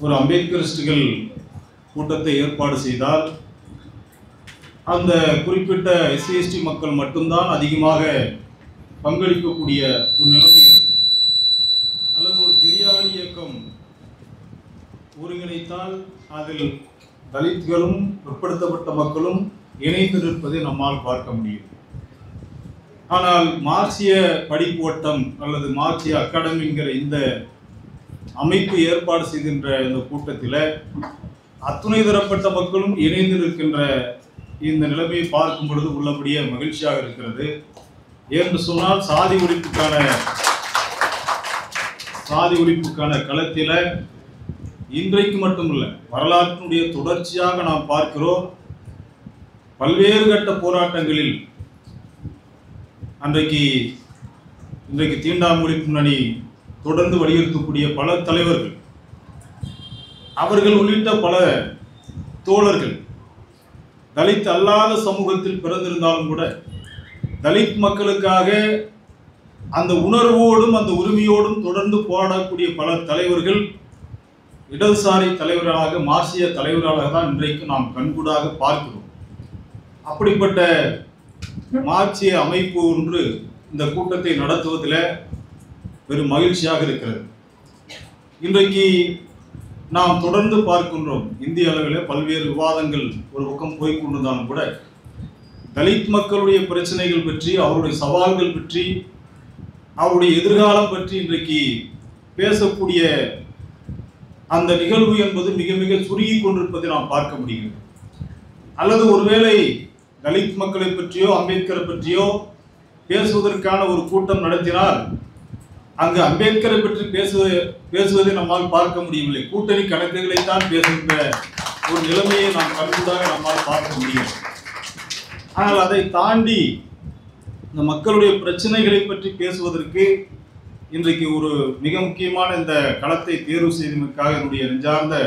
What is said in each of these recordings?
ஒரு அம்பேத்கரிஸ்டுகள் கூட்டத்தை ஏற்பாடு செய்தால் அந்த குறிப்பிட்ட எஸ்சி மக்கள் மட்டும்தான் அதிகமாக பங்களிக்கக்கூடிய ஒரு நிலைமை இருக்கும். அல்லது ஒரு பெரியார் இயக்கம் ஒருங்கிணைத்தால் அதில் தலித்களும் பிற்படுத்தப்பட்ட மக்களும் இணைந்து நிற்பதை நம்மால் பார்க்க முடியும். ஆனால் மார்க்சிய படிப்பு வட்டம் அல்லது மார்க்சிய அகாடமி என்கிற இந்த அமைப்பு ஏற்பாடு செய்கின்ற இந்த கூட்டத்தில் அத்துணை தரப்பட்ட மக்களும் இணைந்து நிற்கின்ற இந்த நிலைமையை பார்க்கும் பொழுது உள்ளபடியே மகிழ்ச்சியாக இருக்கிறது. ஏன்னு சொன்னால் சாதி ஒழிப்புக்கான களத்தில் இன்றைக்கு மட்டுமில்லை, வரலாற்றினுடைய தொடர்ச்சியாக நாம் பார்க்கிறோம். பல்வேறு கட்ட போராட்டங்களில் இன்றைக்கு தீண்டாமொழி முன்னணி தொடர்ந்து வலியுறுத்தக்கூடிய பல தலைவர்கள், அவர்கள் உள்ளிட்ட பல தோழர்கள் தலித் அல்லாத சமூகத்தில் பிறந்திருந்தாலும் கூட தலித் மக்களுக்காக அந்த உணர்வோடும் அந்த உரிமையோடும் தொடர்ந்து போராடக்கூடிய பல தலைவர்கள் இடதுசாரி தலைவர்களாக, மார்க்சிய தலைவர்களாக தான் இன்றைக்கு நாம் கண்கூடாக பார்க்கிறோம். அப்படிப்பட்ட மார்க்சிய அமைப்பு ஒன்று இந்த கூட்டத்தை நடத்துவதில் பெரும் மகிழ்ச்சியாக இருக்கிறது. இன்றைக்கு நாம் தொடர்ந்து பார்க்கின்றோம், இந்திய அளவில் பல்வேறு விவாதங்கள் ஒரு பக்கம் போய்கொண்டிருந்தாலும் கூட தலித் மக்களுடைய பிரச்சனைகள் பற்றி, அவருடைய சவால்கள் பற்றி, அவருடைய எதிர்காலம் பற்றி இன்றைக்கு பேசக்கூடிய அந்த நிகழ்வு என்பது மிக மிக சுருங்கி கொண்டிருப்பதை நாம் பார்க்க முடிகிறது. அல்லது ஒருவேளை தலித் மக்களை பற்றியோ அம்பேத்கரை பற்றியோ பேசுவதற்கான ஒரு கூட்டம் நடத்தினால் அங்கு அம்பேத்கரை பற்றி பேசுவதை நம்மால் பார்க்க முடியவில்லை. கூட்டணி கணக்குகளைத்தான் பேசுகின்ற ஒரு நிலைமையை நாம் கண்கூடாக நம்மால் பார்க்க முடியும். ஆனால் அதை தாண்டி இந்த மக்களுடைய பிரச்சனைகளை பற்றி பேசுவதற்கு இன்றைக்கு ஒரு மிக முக்கியமான இந்த களத்தை தேர்வு செய்ததற்காக என்னுடைய நெஞ்சார்ந்த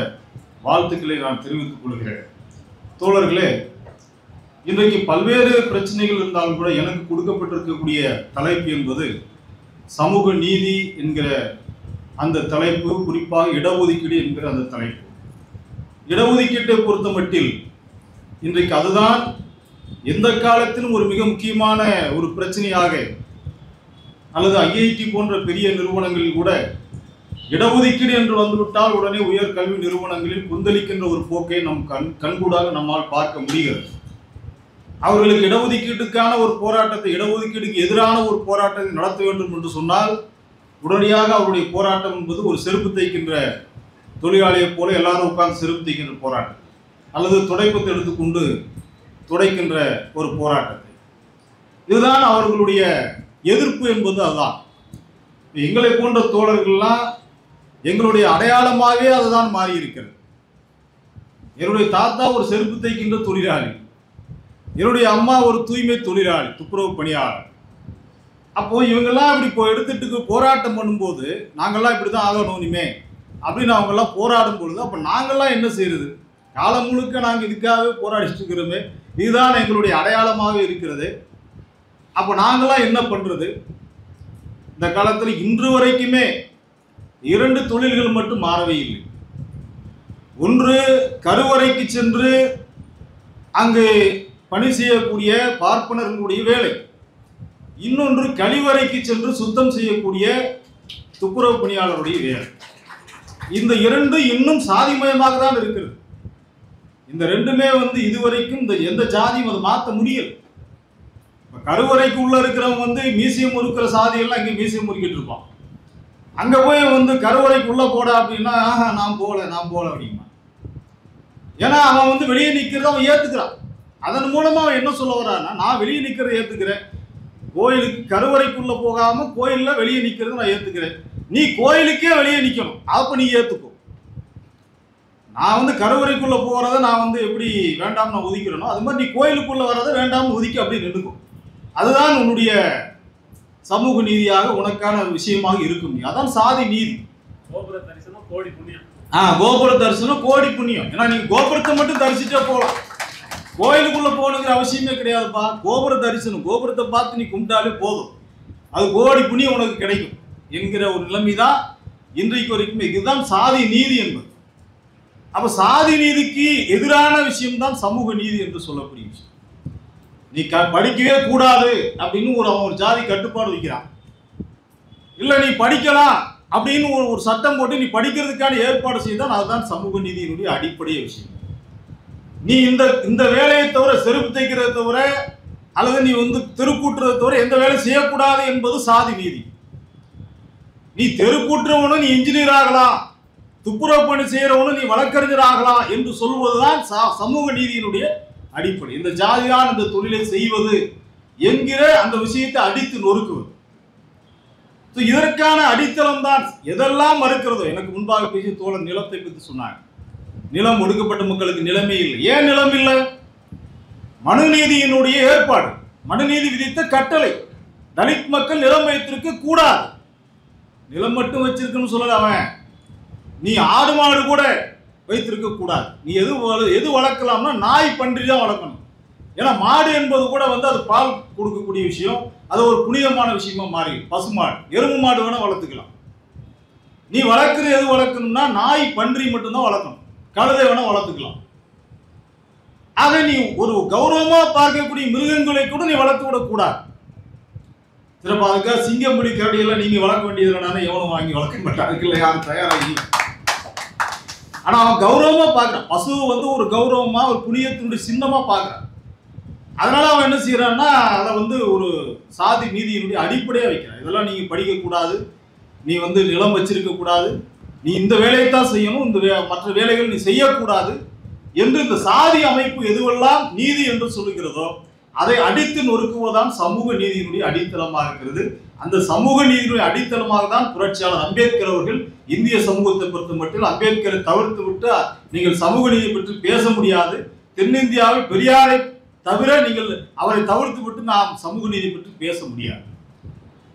வாழ்த்துக்களை நான் தெரிவித்துக் கொள்கிறேன். தோழர்களே, இன்றைக்கு பல்வேறு பிரச்சனைகள் இருந்தாலும் கூட எனக்கு கொடுக்கப்பட்டிருக்கக்கூடிய தலைப்பு என்பது சமூக நீதி என்கிற அந்த தலைப்பு, குறிப்பாக இடஒதுக்கீடு என்கிற அந்த தலைப்பு. இடஒதுக்கீட்டை பொறுத்த மட்டில் இன்றைக்கு அதுதான் எந்த காலத்திலும் ஒரு மிக முக்கியமான ஒரு பிரச்சனையாக, அல்லது ஐஐடி போன்ற பெரிய நிறுவனங்களில் கூட இடஒதுக்கீடு என்று வந்துவிட்டால் உடனே உயர்கல்வி நிறுவனங்களில் கொந்தளிக்கின்ற ஒரு போக்கை நம் கண்கூடாக நம்மால் பார்க்க முடிகிறது. அவர்களுக்கு இடஒதுக்கீட்டுக்கான ஒரு போராட்டத்தை, இடஒதுக்கீடுக்கு எதிரான ஒரு போராட்டத்தை நடத்த வேண்டும் என்று சொன்னால் உடனடியாக அவருடைய போராட்டம் என்பது ஒரு செருப்பு தைக்கின்ற தொழிலாளியை போல எல்லாரும் உட்கார்ந்து செருப்பு தைக்கின்ற போராட்டம், அல்லது துடைப்பத்தை எடுத்துக்கொண்டு துடைக்கின்ற ஒரு போராட்டத்தை. இதுதான் அவர்களுடைய எதிர்ப்பு என்பது. அதுதான் எங்களை போன்ற தோழர்கள்லாம் எங்களுடைய அடையாளமாகவே அதுதான் மாறி இருக்கிறது. என்னுடைய தாத்தா ஒரு செருப்பு தைக்கின்ற தொழிலாளி, என்னுடைய அம்மா ஒரு தூய்மை தொழிலாளி, துப்புரவு பணியாளர். அப்போ இவங்கெல்லாம் இப்படி எடுத்துட்டு போராட்டம் பண்ணும்போது நாங்கள்லாம் இப்படி தான் ஆகணும் இனிமே அப்படின்னு அவங்கெல்லாம் போராடும் பொழுது அப்போ நாங்கள்லாம் என்ன செய்யறது? காலம் முழுக்க நாங்கள் இதுக்காகவே போராடிட்டு இருக்கிறோமே, இதுதான் எங்களுடைய அடையாளமாக இருக்கிறது. அப்போ நாங்களாம் என்ன பண்றது? இந்த காலத்தில் இன்று வரைக்குமே 2 தொழில்கள் மட்டும் மாறவே இல்லை. ஒன்று கருவறைக்கு சென்று அங்கு பணி செய்யக்கூடிய பார்ப்பனர்களுடைய வேலை, இன்னொன்று கழிவறைக்கு சென்று சுத்தம் செய்யக்கூடிய துப்புரவு பணியாளருடைய வேலை. இந்த 2 இன்னும் சாதிமயமாக தான் இருக்கிறது. இந்த 2மே இதுவரைக்கும் எந்த ஜாதியும் அதை மாற்ற முடியல. கருவறைக்கு உள்ள இருக்கிறவங்க மியூசியம் இருக்கிற சாதியெல்லாம் இங்கே மியூசியம் முறுக்கிட்டு இருப்பான். அங்கே போய் கருவறைக்கு உள்ள போட அப்படின்னா நான் போல அப்படின்னா, ஏன்னா அவன் வெளியே நிற்கிறத அவன் ஏற்றுக்கிறான். அதன் மூலமாக அவன் என்ன சொல்ல வரான்னா, நான் வெளியே நிற்கிறத ஏற்றுக்கிறேன், கோயிலுக்கு கருவறைக்குள்ள போகாமல் கோயிலில் வெளியே நிற்கிறத நான் ஏற்றுக்கிறேன், நீ கோயிலுக்கே வெளியே நிற்கணும், அப்போ நீ ஏற்றுக்கோ. நான் கருவறைக்குள்ள போகிறத நான் எப்படி வேண்டாம் நான் ஒதுக்கிறேனோ அது மாதிரி நீ கோயிலுக்குள்ள வர்றதை வேண்டாம்னு ஒதுக்கி அப்படி நின்றுக்கும். அதுதான் உன்னுடைய சமூக நீதியாக உனக்கான விஷயமாக இருக்கும். அதான் சாதி நீதி. கோபுர தரிசனம் கோடி புண்ணியம். கோபுர தரிசனம் கோடி புண்ணியம். ஏன்னா நீங்க கோபுரத்தை மட்டும் தரிசிச்சா போகலாம், கோயிலுக்குள்ள போகணுங்கிற அவசியமே கிடையாதுப்பா. கோபுர தரிசனம், கோபுரத்தை பார்த்து நீ கும்பிட்டாலே போதும், அது கோடி புண்ணியம் உனக்கு கிடைக்கும் என்கிற ஒரு நிலைமை தான் இன்றைக்கு வரைக்கும். இதுதான் சாதி நீதி என்பது. அப்ப சாதி நீதிக்கு எதிரான விஷயம்தான் சமூக நீதி என்று சொல்லக்கூடிய விஷயம். நீ படிக்கவே கூடாது அப்படின்னு அவன் ஒரு ஜாதி கட்டுப்பாடு வைக்கிறான், இல்ல நீ படிக்கலாம் அப்படின்னு ஒரு சட்டம் போட்டு நீ படிக்கிறதுக்கான ஏற்பாடு செய்தால் அதுதான் சமூக நீதியினுடைய அடிப்படை விஷயம். நீ இந்த வேலையை தவிர, செருப்பு தைக்கிறத தவிர அல்லது நீ தெருக்கூட்டுறதை தவிர எந்த வேலை செய்யக்கூடாது என்பது சாதி நீதி. நீ தெருக்கூட்டுறவனும் நீ இன்ஜினியர் ஆகலாம், துப்புரவு பணி செய்யறவனும் நீ வழக்கறிஞர் ஆகலாம் என்று சொல்வதுதான் சமூக நீதியினுடைய அடிப்படை. இந்த ஜாதிதான் இந்த தொழிலை செய்வது என்கிற அந்த விஷயத்தை அடித்து நொறுக்குவது. இதற்கான அடித்தளம் தான் எதெல்லாம் மறுக்கிறதோ. எனக்கு முன்பாக பேசிய தோழர் நிலத்தை பற்றி சொன்னாங்க. நிலம் ஒடுக்கப்பட்ட மக்களுக்கு நிலமே இல்லை. ஏன் நிலம் இல்லை? மனுநீதியினுடைய ஏற்பாடு, மனுநீதி விதித்த கட்டளை. தலித் மக்கள் நிலம் வைத்திருக்க கூடாது. நிலம் மட்டும் வச்சிருக்கணும்னு சொல்லல அவன். நீ ஆடு மாடு கூட வைத்திருக்க கூடாது. நீ எது வளர்க்கலாம்னா நாய் பன்றி தான் வளர்க்கணும். ஏன்னா மாடு என்பது கூட அது பால் கொடுக்கக்கூடிய விஷயம், அது ஒரு புனிதமான விஷயமா மாறி. பசுமாடு, எருமை மாடு வேணா வளர்த்துக்கலாம். நீ வளர்க்குறது எது வளர்க்கணும்னா நாய் பன்றி மட்டும்தான் வளர்க்கணும், கழுதை வேணா வளர்த்துக்கலாம். ஆக நீ ஒரு கௌரவமா பார்க்கக்கூடிய மிருகங்களை கூட நீ வளர்த்து விட கூடாது. சிறப்பு அதுக்காக சிங்கம் புலி கரடியெல்லாம் நீங்க வளர்க்க வேண்டியதுனால எவனும் வாங்கி வளர்க்க மாட்டான், அதுக்குள்ள யாரும் தயாராகி. ஆனா அவன் கௌரவமா பார்க்கறான். பசு ஒரு கௌரவமா, ஒரு புனிதத்தினுடைய சின்னமா பார்க்கறான். அதனால அவன் என்ன செய்யறான்னா அதை ஒரு சாதி நீதியினுடைய அடிப்படையா வைக்கிறான். இதெல்லாம் நீங்க படிக்க கூடாது, நீ நிலம் வச்சிருக்க கூடாது, நீ இந்த வேலையை தான் செய்யணும், இந்த மற்ற வேலைகள் நீ செய்யக்கூடாது என்று இந்த சாதி அமைப்பு எதுவெல்லாம் நீதி என்று சொல்லுகிறதோ அதை அடித்து நொறுக்குவதுதான் சமூக நீதியினுடைய அடித்தளமாக இருக்கிறது. அந்த சமூக நீதியினுடைய அடித்தளமாக தான் புரட்சியாளர் அம்பேத்கர் அவர்கள் இந்திய சமூகத்தை பொறுத்த மட்டும் அம்பேத்கரை தவிர்த்து விட்டு நீங்கள் சமூக நீதி பற்றி பேச முடியாது, தென்னிந்தியாவில் பெரியாரை தவிர நீங்கள் அவரை தவிர்த்து விட்டு நாம் சமூக நீதி பற்றி பேச முடியாது.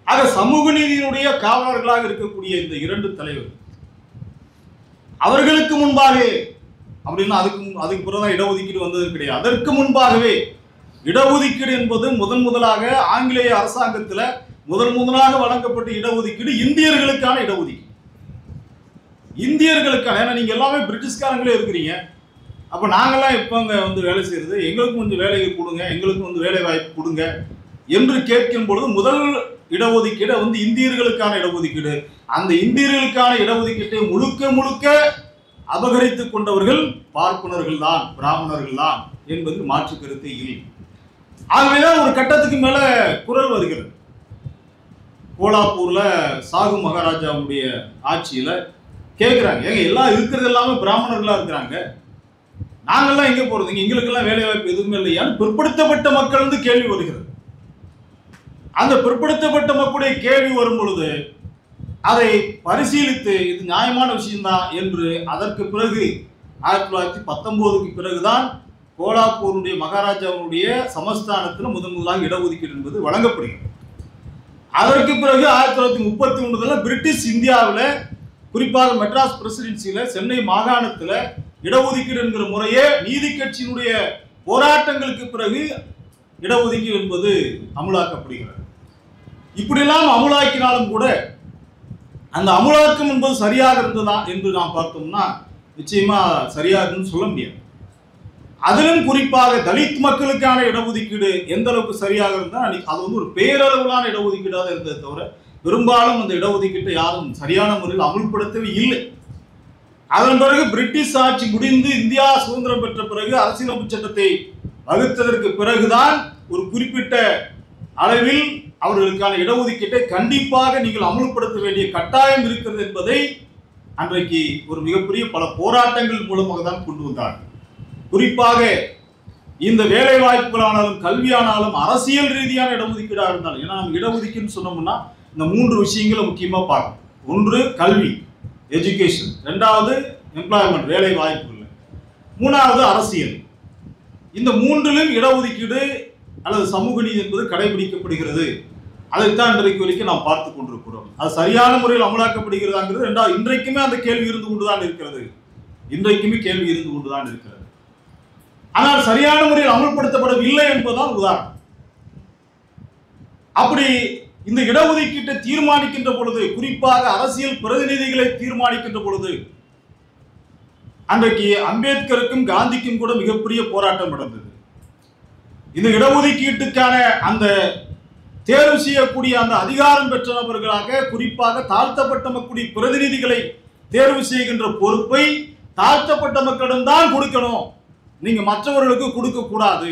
ஆக சமூக நீதியினுடைய காவலர்களாக இருக்கக்கூடிய இந்த இரண்டு தலைவர்கள் அவர்களுக்கு முன்பாக அப்படின்னா அதுக்கு பிறகுதான் இடஒதுக்கீடு வந்தது கிடையாது. அதற்கு முன்பாகவே இடஒதுக்கீடு என்பது முதலாக ஆங்கிலேய அரசாங்கத்தில் முதலாக வழங்கப்பட்ட இடஒதுக்கீடு இந்தியர்களுக்கான இடஒதுக்கீடு. இந்தியர்களுக்கான, ஏன்னா நீங்க எல்லாமே பிரிட்டிஷ்காரங்களே இருக்கிறீங்க, அப்ப நாங்கெல்லாம் இப்ப அங்க வேலை செய்யறது, எங்களுக்கு கொஞ்சம் வேலையை கொடுங்க, எங்களுக்கு வேலை வாய்ப்பு கொடுங்க என்று கேட்கும் பொழுது முதல் இடஒதுக்கீடு இந்தியர்களுக்கான இடஒதுக்கீடு. அந்த இந்தியர்களுக்கான இடஒதுக்கீட்டை முழுக்க அபகரித்துக் கொண்டவர்கள் பார்ப்பனர்கள் தான், பிராமணர்கள் தான் என்பது மாற்று கருத்து இல்லை. ஆகவேதான் ஒரு கட்டத்துக்கு மேல குரல் வருகிறது. கோலாப்பூர்ல சாகு மகாராஜாவுடைய ஆட்சியில கேட்கிறாங்க, ஏங்க எல்லாம் இருக்கிறது எல்லாமே பிராமணர்களா இருக்கிறாங்க, நாங்கெல்லாம் எங்க போறது, எங்களுக்கெல்லாம் வேலை வாய்ப்பு எதுவுமே இல்லையான்னு பிற்படுத்தப்பட்ட மக்கள் கேள்வி வருகிறது. அந்த பிற்படுத்தப்பட்ட மக்களுடைய கேள்வி வரும் பொழுது அதை பரிசீலித்து இது நியாயமான விஷயம்தான் என்று அதற்கு பிறகு 1919க்கு பிறகுதான் கோலாப்பூருடைய மகாராஜாவுடைய சமஸ்தானத்தில் முதலாக இடஒதுக்கீடு என்பது வழங்கப்படுகிறது. அதற்கு பிறகு 1931 பிரிட்டிஷ் இந்தியாவில் குறிப்பாக மெட்ராஸ் பிரசிடென்சியில சென்னை மாகாணத்தில் இடஒதுக்கீடு என்கிற முறையே நீதி கட்சியினுடைய போராட்டங்களுக்கு பிறகு இடஒதுக்கீடு என்பது அமுலாக்கப்படுகிறது. இப்படியெல்லாம் அமுலாக்கினாலும் கூட அந்த அமுலாக்கம் என்பது சரியாக இருந்ததா என்று நாம் பார்த்தோம்னா நிச்சயமா சரியாக சொல்ல முடியாது. அதிலும் குறிப்பாக தலித் மக்களுக்கான இடஒதுக்கீடு எந்த அளவுக்கு சரியாக இருந்தால் அது ஒரு பேரளவிலான இடஒதுக்கீடாக இருந்ததை தவிர பெரும்பாலும் அந்த இடஒதுக்கீட்டை யாரும் சரியான முறையில் அமுல்படுத்தவே இல்லை. அதன் பிறகு பிரிட்டிஷ் ஆட்சி முடிந்து இந்தியா சுதந்திரம் பெற்ற பிறகு அரசியலமைப்பு சட்டத்தை வகுத்ததற்கு பிறகுதான் ஒரு குறிப்பிட்ட அளவில் அவர்களுக்கான இடஒதுக்கீட்டை கண்டிப்பாக நீங்கள் அமுல்படுத்த வேண்டிய கட்டாயம் இருக்கிறது என்பதை அன்றைக்கு ஒரு மிகப்பெரிய பல போராட்டங்கள் மூலமாக தான் கொண்டு வந்தார்கள். குறிப்பாக இந்த வேலை வாய்ப்புகளானாலும் கல்வியானாலும் அரசியல் ரீதியான இடஒதுக்கீடாக இருந்தாலும், ஏன்னா நம்ம இடஒதுக்கீடுன்னு சொன்னோம்னா இந்த 3 விஷயங்களை முக்கியமாக பார்க்கணும். ஒன்று கல்வி, எஜுகேஷன், ரெண்டாவது எம்ப்ளாய்மெண்ட், வேலை வாய்ப்புகள், மூணாவது அரசியல். இந்த 3லும் இடஒதுக்கீடு அல்லது சமூக நீதி என்பது கடைபிடிக்கப்படுகிறது. அதைத்தான் இன்றைக்கு வரைக்கும் நாம் பார்த்து கொண்டிருக்கிறோம். அது சரியான முறையில் அமலாக்கப்படுகிறதாங்கிறது ரெண்டாவது. இன்றைக்குமே அந்த கேள்வி இருந்து கொண்டுதான் இருக்கிறது, இன்றைக்குமே கேள்வி இருந்து கொண்டுதான் இருக்கிறது. ஆனால் சரியான முறையில் அமல்படுத்தப்படவில்லை என்பதுதான் உதாரணம். அப்படி இந்த இடஒதுக்கீட்டை தீர்மானிக்கின்ற பொழுது, குறிப்பாக அரசியல் பிரதிநிதிகளை தீர்மானிக்கின்ற பொழுது அன்றைக்கு அம்பேத்கருக்கும் காந்திக்கும் கூட மிகப்பெரிய போராட்டம் நடந்தது. இந்த இடஒதுக்கீட்டுக்கான அந்த தேர்வு செய்யக்கூடிய அந்த அதிகாரம் பெற்ற நபர்களாக குறிப்பாக தாழ்த்தப்பட்ட மக்களுடைய பிரதிநிதிகளை தேர்வு செய்கின்ற பொறுப்பை தாழ்த்தப்பட்ட மக்களிடம்தான் கொடுக்கணும், நீங்க மற்றவர்களுக்கு கொடுக்க கூடாது.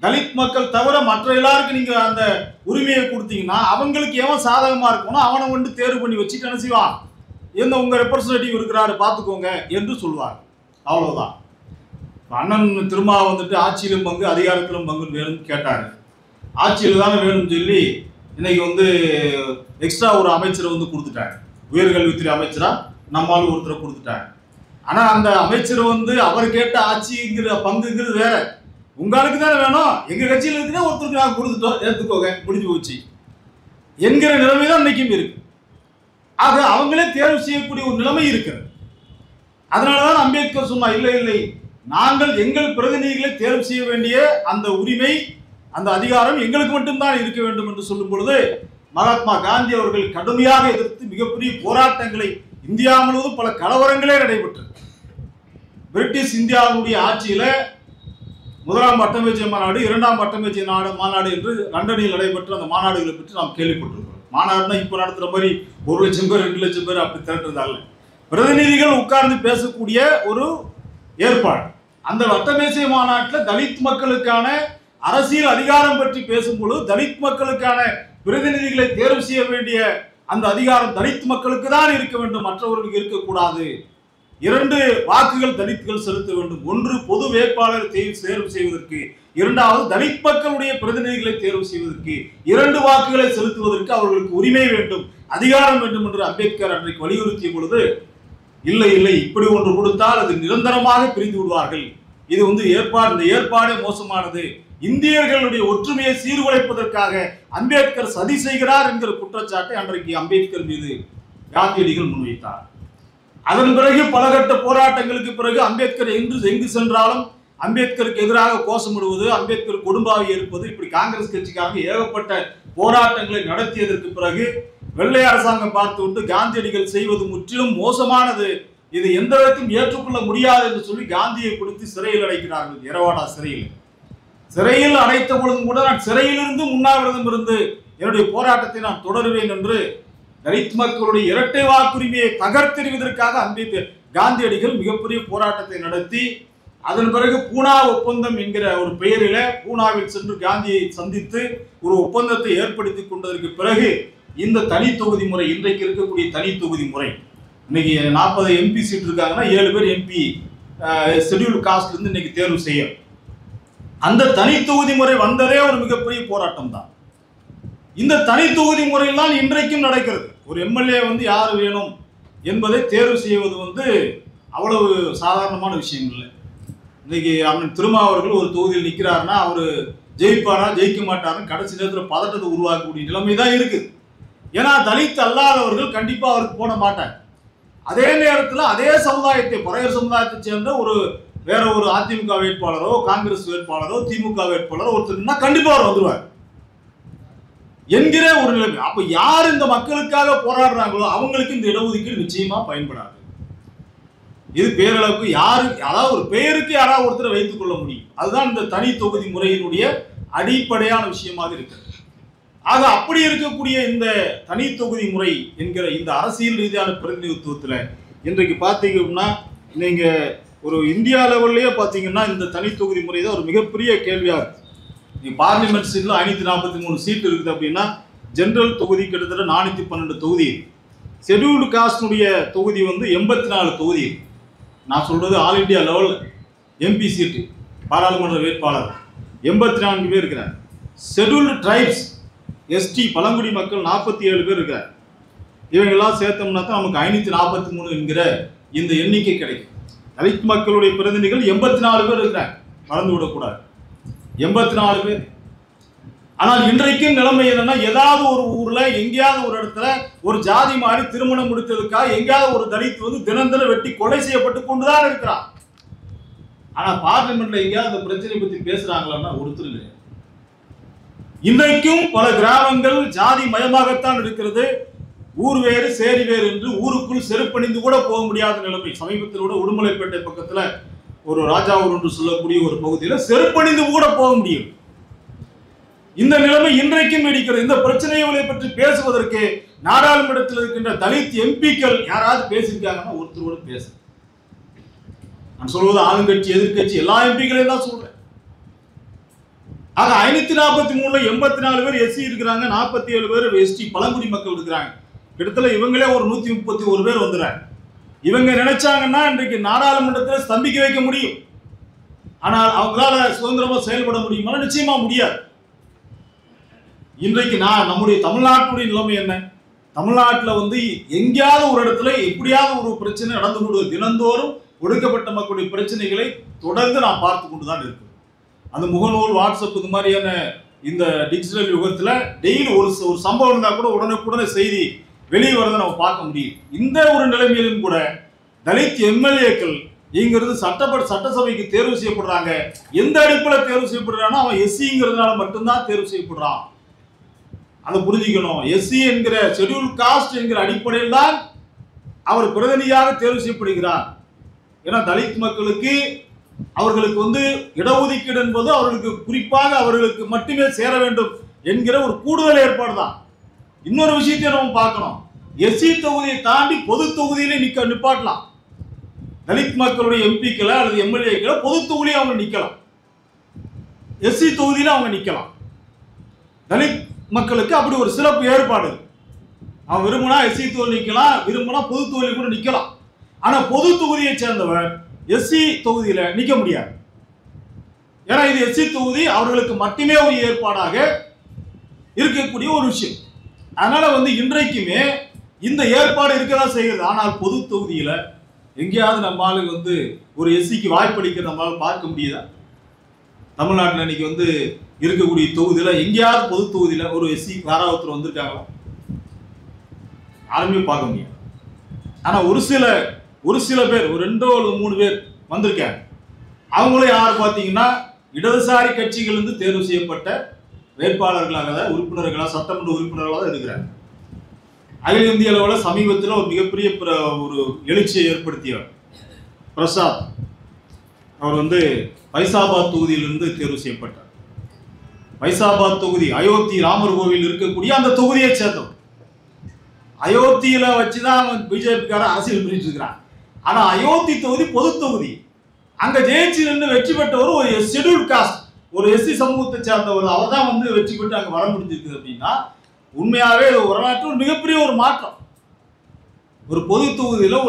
தலித் மக்கள் தவிர மற்ற எல்லாருக்கும் நீங்க அந்த உரிமையை கொடுத்தீங்கன்னா அவங்களுக்கு எவன் சாதகமா இருக்கணும் அவனை வந்து தேர்வு பண்ணி வச்சுட்டு என்ன செய்வான், என்ன உங்க ரெப்ரசன்டேட்டிவ் இருக்கிறாரு பார்த்துக்கோங்க என்று சொல்வார். அவ்வளவுதான். அண்ணன் திருமா வந்துட்டு ஆட்சியிலும் பங்கு அதிகாரத்திலும் பங்கு வேணும்னு கேட்டாரு. ஆட்சியில் தானே வேணும்னு சொல்லி இன்னைக்கு வந்து எக்ஸ்ட்ரா ஒரு அமைச்சரை வந்து கொடுத்துட்டாங்க. உயர்கல்வித்துறை அமைச்சரா நம்மால் ஒருத்தரை கொடுத்துட்டாங்க. ஆனா அந்த அமைச்சர் வந்து அவர் கேட்ட ஆட்சிங்கிற பங்குங்கிறது வேற. உங்களுக்கு தானே வேணும், எங்க கட்சியில் இருக்குன்னா ஒருத்தருக்கு நாங்கள் கொடுத்துட்டோம், ஏற்றுக்கோங்க, முடிஞ்சு போச்சு என்கிற நிலைமை தான் இன்னைக்கும் இருக்கு. ஆக அவங்களே தேர்வு செய்யக்கூடிய ஒரு நிலைமை இருக்கிறது. அதனாலதான் அம்பேத்கர் சொன்னா, இல்லை இல்லை, நாங்கள் எங்கள் பிரதிநிதிகளை தேர்வு செய்ய வேண்டிய அந்த உரிமை அந்த அதிகாரம் எங்களுக்கு மட்டும்தான் இருக்க வேண்டும் என்று சொல்லும் பொழுது மகாத்மா காந்தி அவர்கள் கடுமையாக எதிர்த்து மிகப்பெரிய போராட்டங்களை இந்தியா முழுவதும் பல கலவரங்களே நடைபெற்றது. பிரிட்டிஷ் இந்தியாவுடைய ஆட்சியில முதலாம் பட்டமேஜை மாநாடு, இரண்டாம் பட்டமேஜை மாநாடு என்று லண்டனில் நடைபெற்ற அந்த மாநாடுகளை பற்றி நாம் கேள்விப்பட்டிருக்கிறோம். மாநாடுனா இப்ப நடத்துற மாதிரி 1 லட்சம் பேர் 2 லட்சம் பேர் அப்படி திரட்டுறதால பிரதிநிதிகள் உட்கார்ந்து பேசக்கூடிய ஒரு ஏற்பாடு. அந்த வட்டமேசை மாநாட்டில் தலித் மக்களுக்கான அரசியல் அதிகாரம் பற்றி பேசும்பொழுது தலித் மக்களுக்கான பிரதிநிதிகளை தேர்வு செய்ய வேண்டிய அந்த அதிகாரம் தலித் மக்களுக்கு தான் இருக்க வேண்டும், மற்றவர்களுக்கு இருக்கக்கூடாது. 2 வாக்குகள் தலித்துகள் செலுத்த வேண்டும். 1 பொது வேட்பாளர் தேர்வு செய்வதற்கு, 2வது தலித் மக்களுடைய பிரதிநிதிகளை தேர்வு செய்வதற்கு, 2 வாக்குகளை செலுத்துவதற்கு அவர்களுக்கு உரிமை வேண்டும், அதிகாரம் வேண்டும் என்று அம்பேத்கர் அன்றைக்கு வலியுறுத்திய பொழுது, இல்லை இல்லை, இப்படி ஒன்று கொடுத்தால் அது நிரந்தரமாக பிரிந்து விடுவார்கள், இது வந்து இந்த ஏற்பாடே மோசமானது, இந்தியர்களுடைய ஒற்றுமையை சீர்குலைப்பதற்காக அம்பேத்கர் சதி செய்கிறார் என்கிற குற்றச்சாட்டை அன்றைக்கு அம்பேத்கர் மீது காந்தியடிகள் முன்வைத்தார். அதன் பிறகு பல கட்ட போராட்டங்களுக்கு பிறகு அம்பேத்கர் எங்கு சென்றாலும் அம்பேத்கருக்கு எதிராக கோஷமிடுவது, அம்பேத்கர் கொடும்பாவை ஏற்பது, இப்படி காங்கிரஸ் கட்சிக்காக ஏகப்பட்ட போராட்டங்களை நடத்தியதற்கு பிறகு வெள்ளை அரசாங்கம் பார்த்துவிட்டு காந்தியடிகள் செய்வது முற்றிலும் மோசமானது, இது எந்த விதத்தையும் ஏற்றுக்கொள்ள முடியாது என்று சொல்லி காந்தியை பிடித்து சிறையில் அடைக்கிறார்கள். எரவாடா சிறையில் அடைத்த பொழுதும் கூட நான் சிறையிலிருந்து உண்ணாவிரதம் இருந்து என்னுடைய போராட்டத்தை நான் தொடருவேன் என்று தலித் மக்களுடைய இரட்டை வாக்குரிமையை தகர்த்தெறிவதற்காக காந்தியடிகள் மிகப்பெரிய போராட்டத்தை நடத்தி அதன் பிறகு பூனா ஒப்பந்தம் என்கிற ஒரு பெயரில பூனாவில் சென்று காந்தியை சந்தித்து ஒரு ஒப்பந்தத்தை ஏற்படுத்தி கொண்டதற்கு பிறகு இந்த தனி தொகுதி முறை, இன்றைக்கு இருக்கக்கூடிய தனி தொகுதி முறை, இன்னைக்கு 40 MP சீட் இருக்காங்கன்னா 7 பேர் MP ஷெட்யூல் காஸ்ட்ல இருந்து இன்னைக்கு தேர்வு செய்ய, அந்த தனி தொகுதி முறை வந்ததே ஒரு மிகப்பெரிய போராட்டம் தான். இந்த தனி தொகுதி முறையில் தான் இன்றைக்கும் நடக்கிறது. ஒரு எம்எல்ஏ வந்து யார் வேணும் என்பதை தேர்வு செய்வது வந்து அவ்வளவு சாதாரணமான விஷயம் இல்லை. இன்னைக்கு அண்ணன் திருமா அவர்கள் ஒரு தொகுதியில் நிற்கிறாருன்னா அவர் ஜெயிப்பாரா ஜெயிக்க மாட்டாருன்னு கடைசி நேரத்தில் பதட்டத்தை உருவாக்கக்கூடிய நிலைமை தான் இருக்குது. ஏன்னா தலித் அல்லாதவர்கள் கண்டிப்பா அவருக்கு போட மாட்டாங்க. அதே நேரத்தில் அதே சமுதாயத்தை, பறையர் சமுதாயத்தை சேர்ந்த வேற ஒரு அதிமுக வேட்பாளரோ காங்கிரஸ் வேட்பாளரோ திமுக வேட்பாளரோ ஒருத்தர் கண்டிப்பா அவர் வந்துருவார் என்கிற ஒரு நிலைமை. அப்ப யார் இந்த மக்களுக்காக போராடுறாங்களோ அவங்களுக்கு இந்த இடஒதுக்கீடு நிச்சயமா பயன்படாது. இது பேரளவுக்கு யாரு, அதாவது ஒரு பெயருக்கு யாராவது ஒருத்தரை வைத்துக் கொள்ள முடியும். அதுதான் இந்த தனி தொகுதி முறையினுடைய அடிப்படையான விஷயமாக இருக்கிறது. ஆக அப்படி இருக்கக்கூடிய இந்த தனி தொகுதி முறை என்கிற இந்த அரசியல் ரீதியான பிரதிநிதித்துவத்தில் இன்றைக்கு பார்த்தீங்கன்னா நீங்க ஒரு இந்தியா லெவல்லையே பார்த்தீங்கன்னா இந்த தனி தொகுதி முறை தான் ஒரு மிகப்பெரிய கேள்வியாக இருக்கு. நீங்க பார்லிமெண்ட் சீட்ல 543 சீட் இருக்குது அப்படின்னா ஜெனரல் தொகுதி கிட்டத்தட்ட 412 தொகுதி, ஷெட்யூல்டு காஸ்டுடைய தொகுதி வந்து 84 தொகுதி. நான் சொல்றது ஆல் இண்டியா லெவல் MP சீட்டு பாராளுமன்ற வேட்பாளர் 84 பேர் இருக்கிறார். ஷெட்யூல்டு ட்ரைப்ஸ் ST பழங்குடி மக்கள் 47 பேர் இருக்கிறார். இவங்கெல்லாம் சேர்த்தோம்னா தான் நமக்கு 543 என்கிற இந்த எண்ணிக்கை கிடைக்கும். தலித் மக்களுடைய பிரதிநிதிகள் 84 பேர் இருக்கிறாங்க, மறந்து விடக்கூடாது, 84 பேர். ஆனால் இன்றைக்கும் நிலைமை என்னன்னா, ஏதாவது ஒரு ஊர்ல எங்கேயாவது ஒரு இடத்துல ஒரு ஜாதி மாறி திருமணம் முடித்ததுக்காக எங்கேயாவது ஒரு தலித் வந்து தினம் வெட்டி கொலை செய்யப்பட்டு கொண்டுதான் இருக்கிறான். ஆனா பார்லிமெண்ட்ல எங்கேயாவது அந்த பிரச்சனை பத்தி பேசுறாங்களா? ஒருத்தர் இல்லை. இன்றைக்கும் பல கிராமங்கள் ஜாதி மயமாகத்தான் இருக்கிறது. ஊர் வேறு சேரி வேறு என்று ஊருக்குள் செருப்பணிந்து கூட போக முடியாத நிலைமை. சமீபத்தில் கூட உடுமலைப்பேட்டை பக்கத்துல ஒரு ராஜாவூர் என்று சொல்லக்கூடிய ஒரு பகுதியில் செருப்பணிந்து கூட போக முடியும். இந்த நிலைமை இன்றைக்கும் நீடிக்கிறது. இந்த பிரச்சனைகளை பற்றி பேசுவதற்கு நாடாளுமன்றத்தில் இருக்கின்ற தலித் எம்பிக்கள் யாராவது பேசியிருக்காங்கன்னா ஒருத்தர் கூட பேச. நான் சொல்வது ஆளுங்கட்சி எதிர்கட்சி எல்லா எம்பிக்களையும் தான் சொல்றேன். ஆக 543ல 84 பேர் எஸ்சி இருக்கிறாங்க, 47 பேர் எஸ்டி பழங்குடி மக்கள் இருக்கிறாங்க. கிட்டத்தட்ட இவங்களே ஒரு 131 பேர் வந்துறாங்க. இவங்க நினைச்சாங்கன்னா இன்றைக்கு நாடாளுமன்றத்தில் ஸ்தம்பிக்க வைக்க முடியும். ஆனால் அவங்களால சுதந்திரமா செயல்பட முடியுமா? நிச்சயமா முடியாது. இன்றைக்கு நம்முடைய தமிழ்நாட்டுடைய நிலைமை என்ன? தமிழ்நாட்டில் வந்து எங்கேயாவது ஒரு இடத்துல எப்படியாவது ஒரு பிரச்சனை நடந்து கொண்டு தினந்தோறும் ஒடுக்கப்பட்ட மக்களுடைய பிரச்சனைகளை தொடர்ந்து நாம் பார்த்து கொண்டுதான் இருக்கிறோம். அந்த முகநூல், வாட்ஸ்அப் இது மாதிரியான இந்த டிஜிட்டல் யுகத்தில் டெய்லி ஒரு சம்பவம் இருந்தால் கூட உடனுக்குடனே செய்தி வெளியே வரதை நம்ம பார்க்க முடியும். இந்த ஒரு நிலைமையிலும் கூட தலித் எம்எல்ஏக்கள் இங்கிருந்து சட்டசபைக்கு தேர்வு செய்யப்படுறாங்க. எந்த அடிப்படையில் தேர்வு செய்யப்படுறான்னா அவன் எஸ்சிங்கிறதுனால மட்டும்தான் தேர்வு செய்யப்படுறான். அதை புரிஞ்சுக்கணும். எஸ்சி என்கிற ஷெட்யூல் காஸ்ட் என்கிற அடிப்படையில் தான் அவர் பிரதிநிதியாக தேர்வு செய்யப்படுகிறார். ஏன்னா தலித் மக்களுக்கு அவர்களுக்கு வந்து இடஒதுக்கீடு என்பது அவர்களுக்கு குறிப்பாக அவர்களுக்கு மட்டுமே சேர வேண்டும் என்கிற ஒரு கூடுதல் ஏற்பாடு தான். இன்னொரு விஷயத்தை நம்ம பார்க்கணும். எஸ்சி தொகுதியை தாண்டி பொது தொகுதியிலே நிப்பாட்டலாம். தலித் மக்களுடைய எம்பிக்களை அல்லது எம்எல்ஏக்களை பொது தொகுதியிலே அவங்க நிக்கலாம். எஸ்சி தொகுதியில அவங்க நிக்கலாம். தலித் மக்களுக்கு அப்படி ஒரு சிறப்பு ஏற்பாடு. அவன் விரும்பினா எஸ்சி தொகுதி நிக்கலாம், விரும்பினா பொது தொகுதியில் கூட நிக்கலாம். ஆனா பொது தொகுதியை சேர்ந்தவர் எஸ்சி தொகுதியில நிக்க முடியாது. ஏன்னா இது எஸ்சி தொகுதி அவர்களுக்கு மட்டுமே ஒரு ஏற்பாடாக இருக்கக்கூடிய ஒரு விஷயம். அதனால வந்து இன்றைக்குமே இந்த ஏற்பாடு இருக்கதான் செய்கிறது. ஆனால் பொது தொகுதியில எங்கேயாவது நம்ம ஆளுங்க வந்து ஒரு எஸ்சிக்கு வாய்ப்பளிக்க நம்மளால பார்க்க முடியுதா? தமிழ்நாட்டில் இன்னைக்கு வந்து இருக்கக்கூடிய தொகுதியில எங்கேயாவது பொது தொகுதியில ஒரு எஸ்சி யாராவது வந்திருக்காங்களா? யாருமே பார்க்க முடியாது. ஆனா ஒரு சில பேர், ஒரு 2 அல்லது 3 பேர் வந்திருக்காங்க. அவங்களும் யார் பார்த்தீங்கன்னா இடதுசாரி கட்சிகள் இருந்து தேர்வு செய்யப்பட்ட வேட்பாளர்களாக, உறுப்பினர்களாக, சட்டமன்ற உறுப்பினர்களாக இருக்கிறாங்க. அகில இந்திய அளவில் சமீபத்தில் ஒரு மிகப்பெரிய ஒரு எழுச்சியை ஏற்படுத்தியவர் பிரசாத். அவர் வந்து பைசாபாத் தொகுதியிலிருந்து தேர்வு செய்யப்பட்டார். பைசாபாத் தொகுதி அயோத்தி ராமர் கோவில் இருக்கக்கூடிய அந்த தொகுதியை சேர்ந்தவர். அயோத்தியில வச்சுதான் பிஜேபிக்கார அரசியல் பண்ணிட்டு இருக்கிறான். ஆனா அயோத்தி தொகுதி பொது தொகுதி. அங்க ஜெயிச்சு நின்று வெற்றி பெற்றவர் ஒரு ஷெட்யூல் காஸ்ட், ஒரு எஸ்சி சமூகத்தை சேர்ந்தவர். அவர் தான் வந்து வெற்றி பெற்று அங்க வர முடிஞ்சிருக்கு. அப்படின்னா உண்மையாவே வரலாற்று மிகப்பெரிய ஒரு மாற்றம். ஒரு பொது தொகுதியில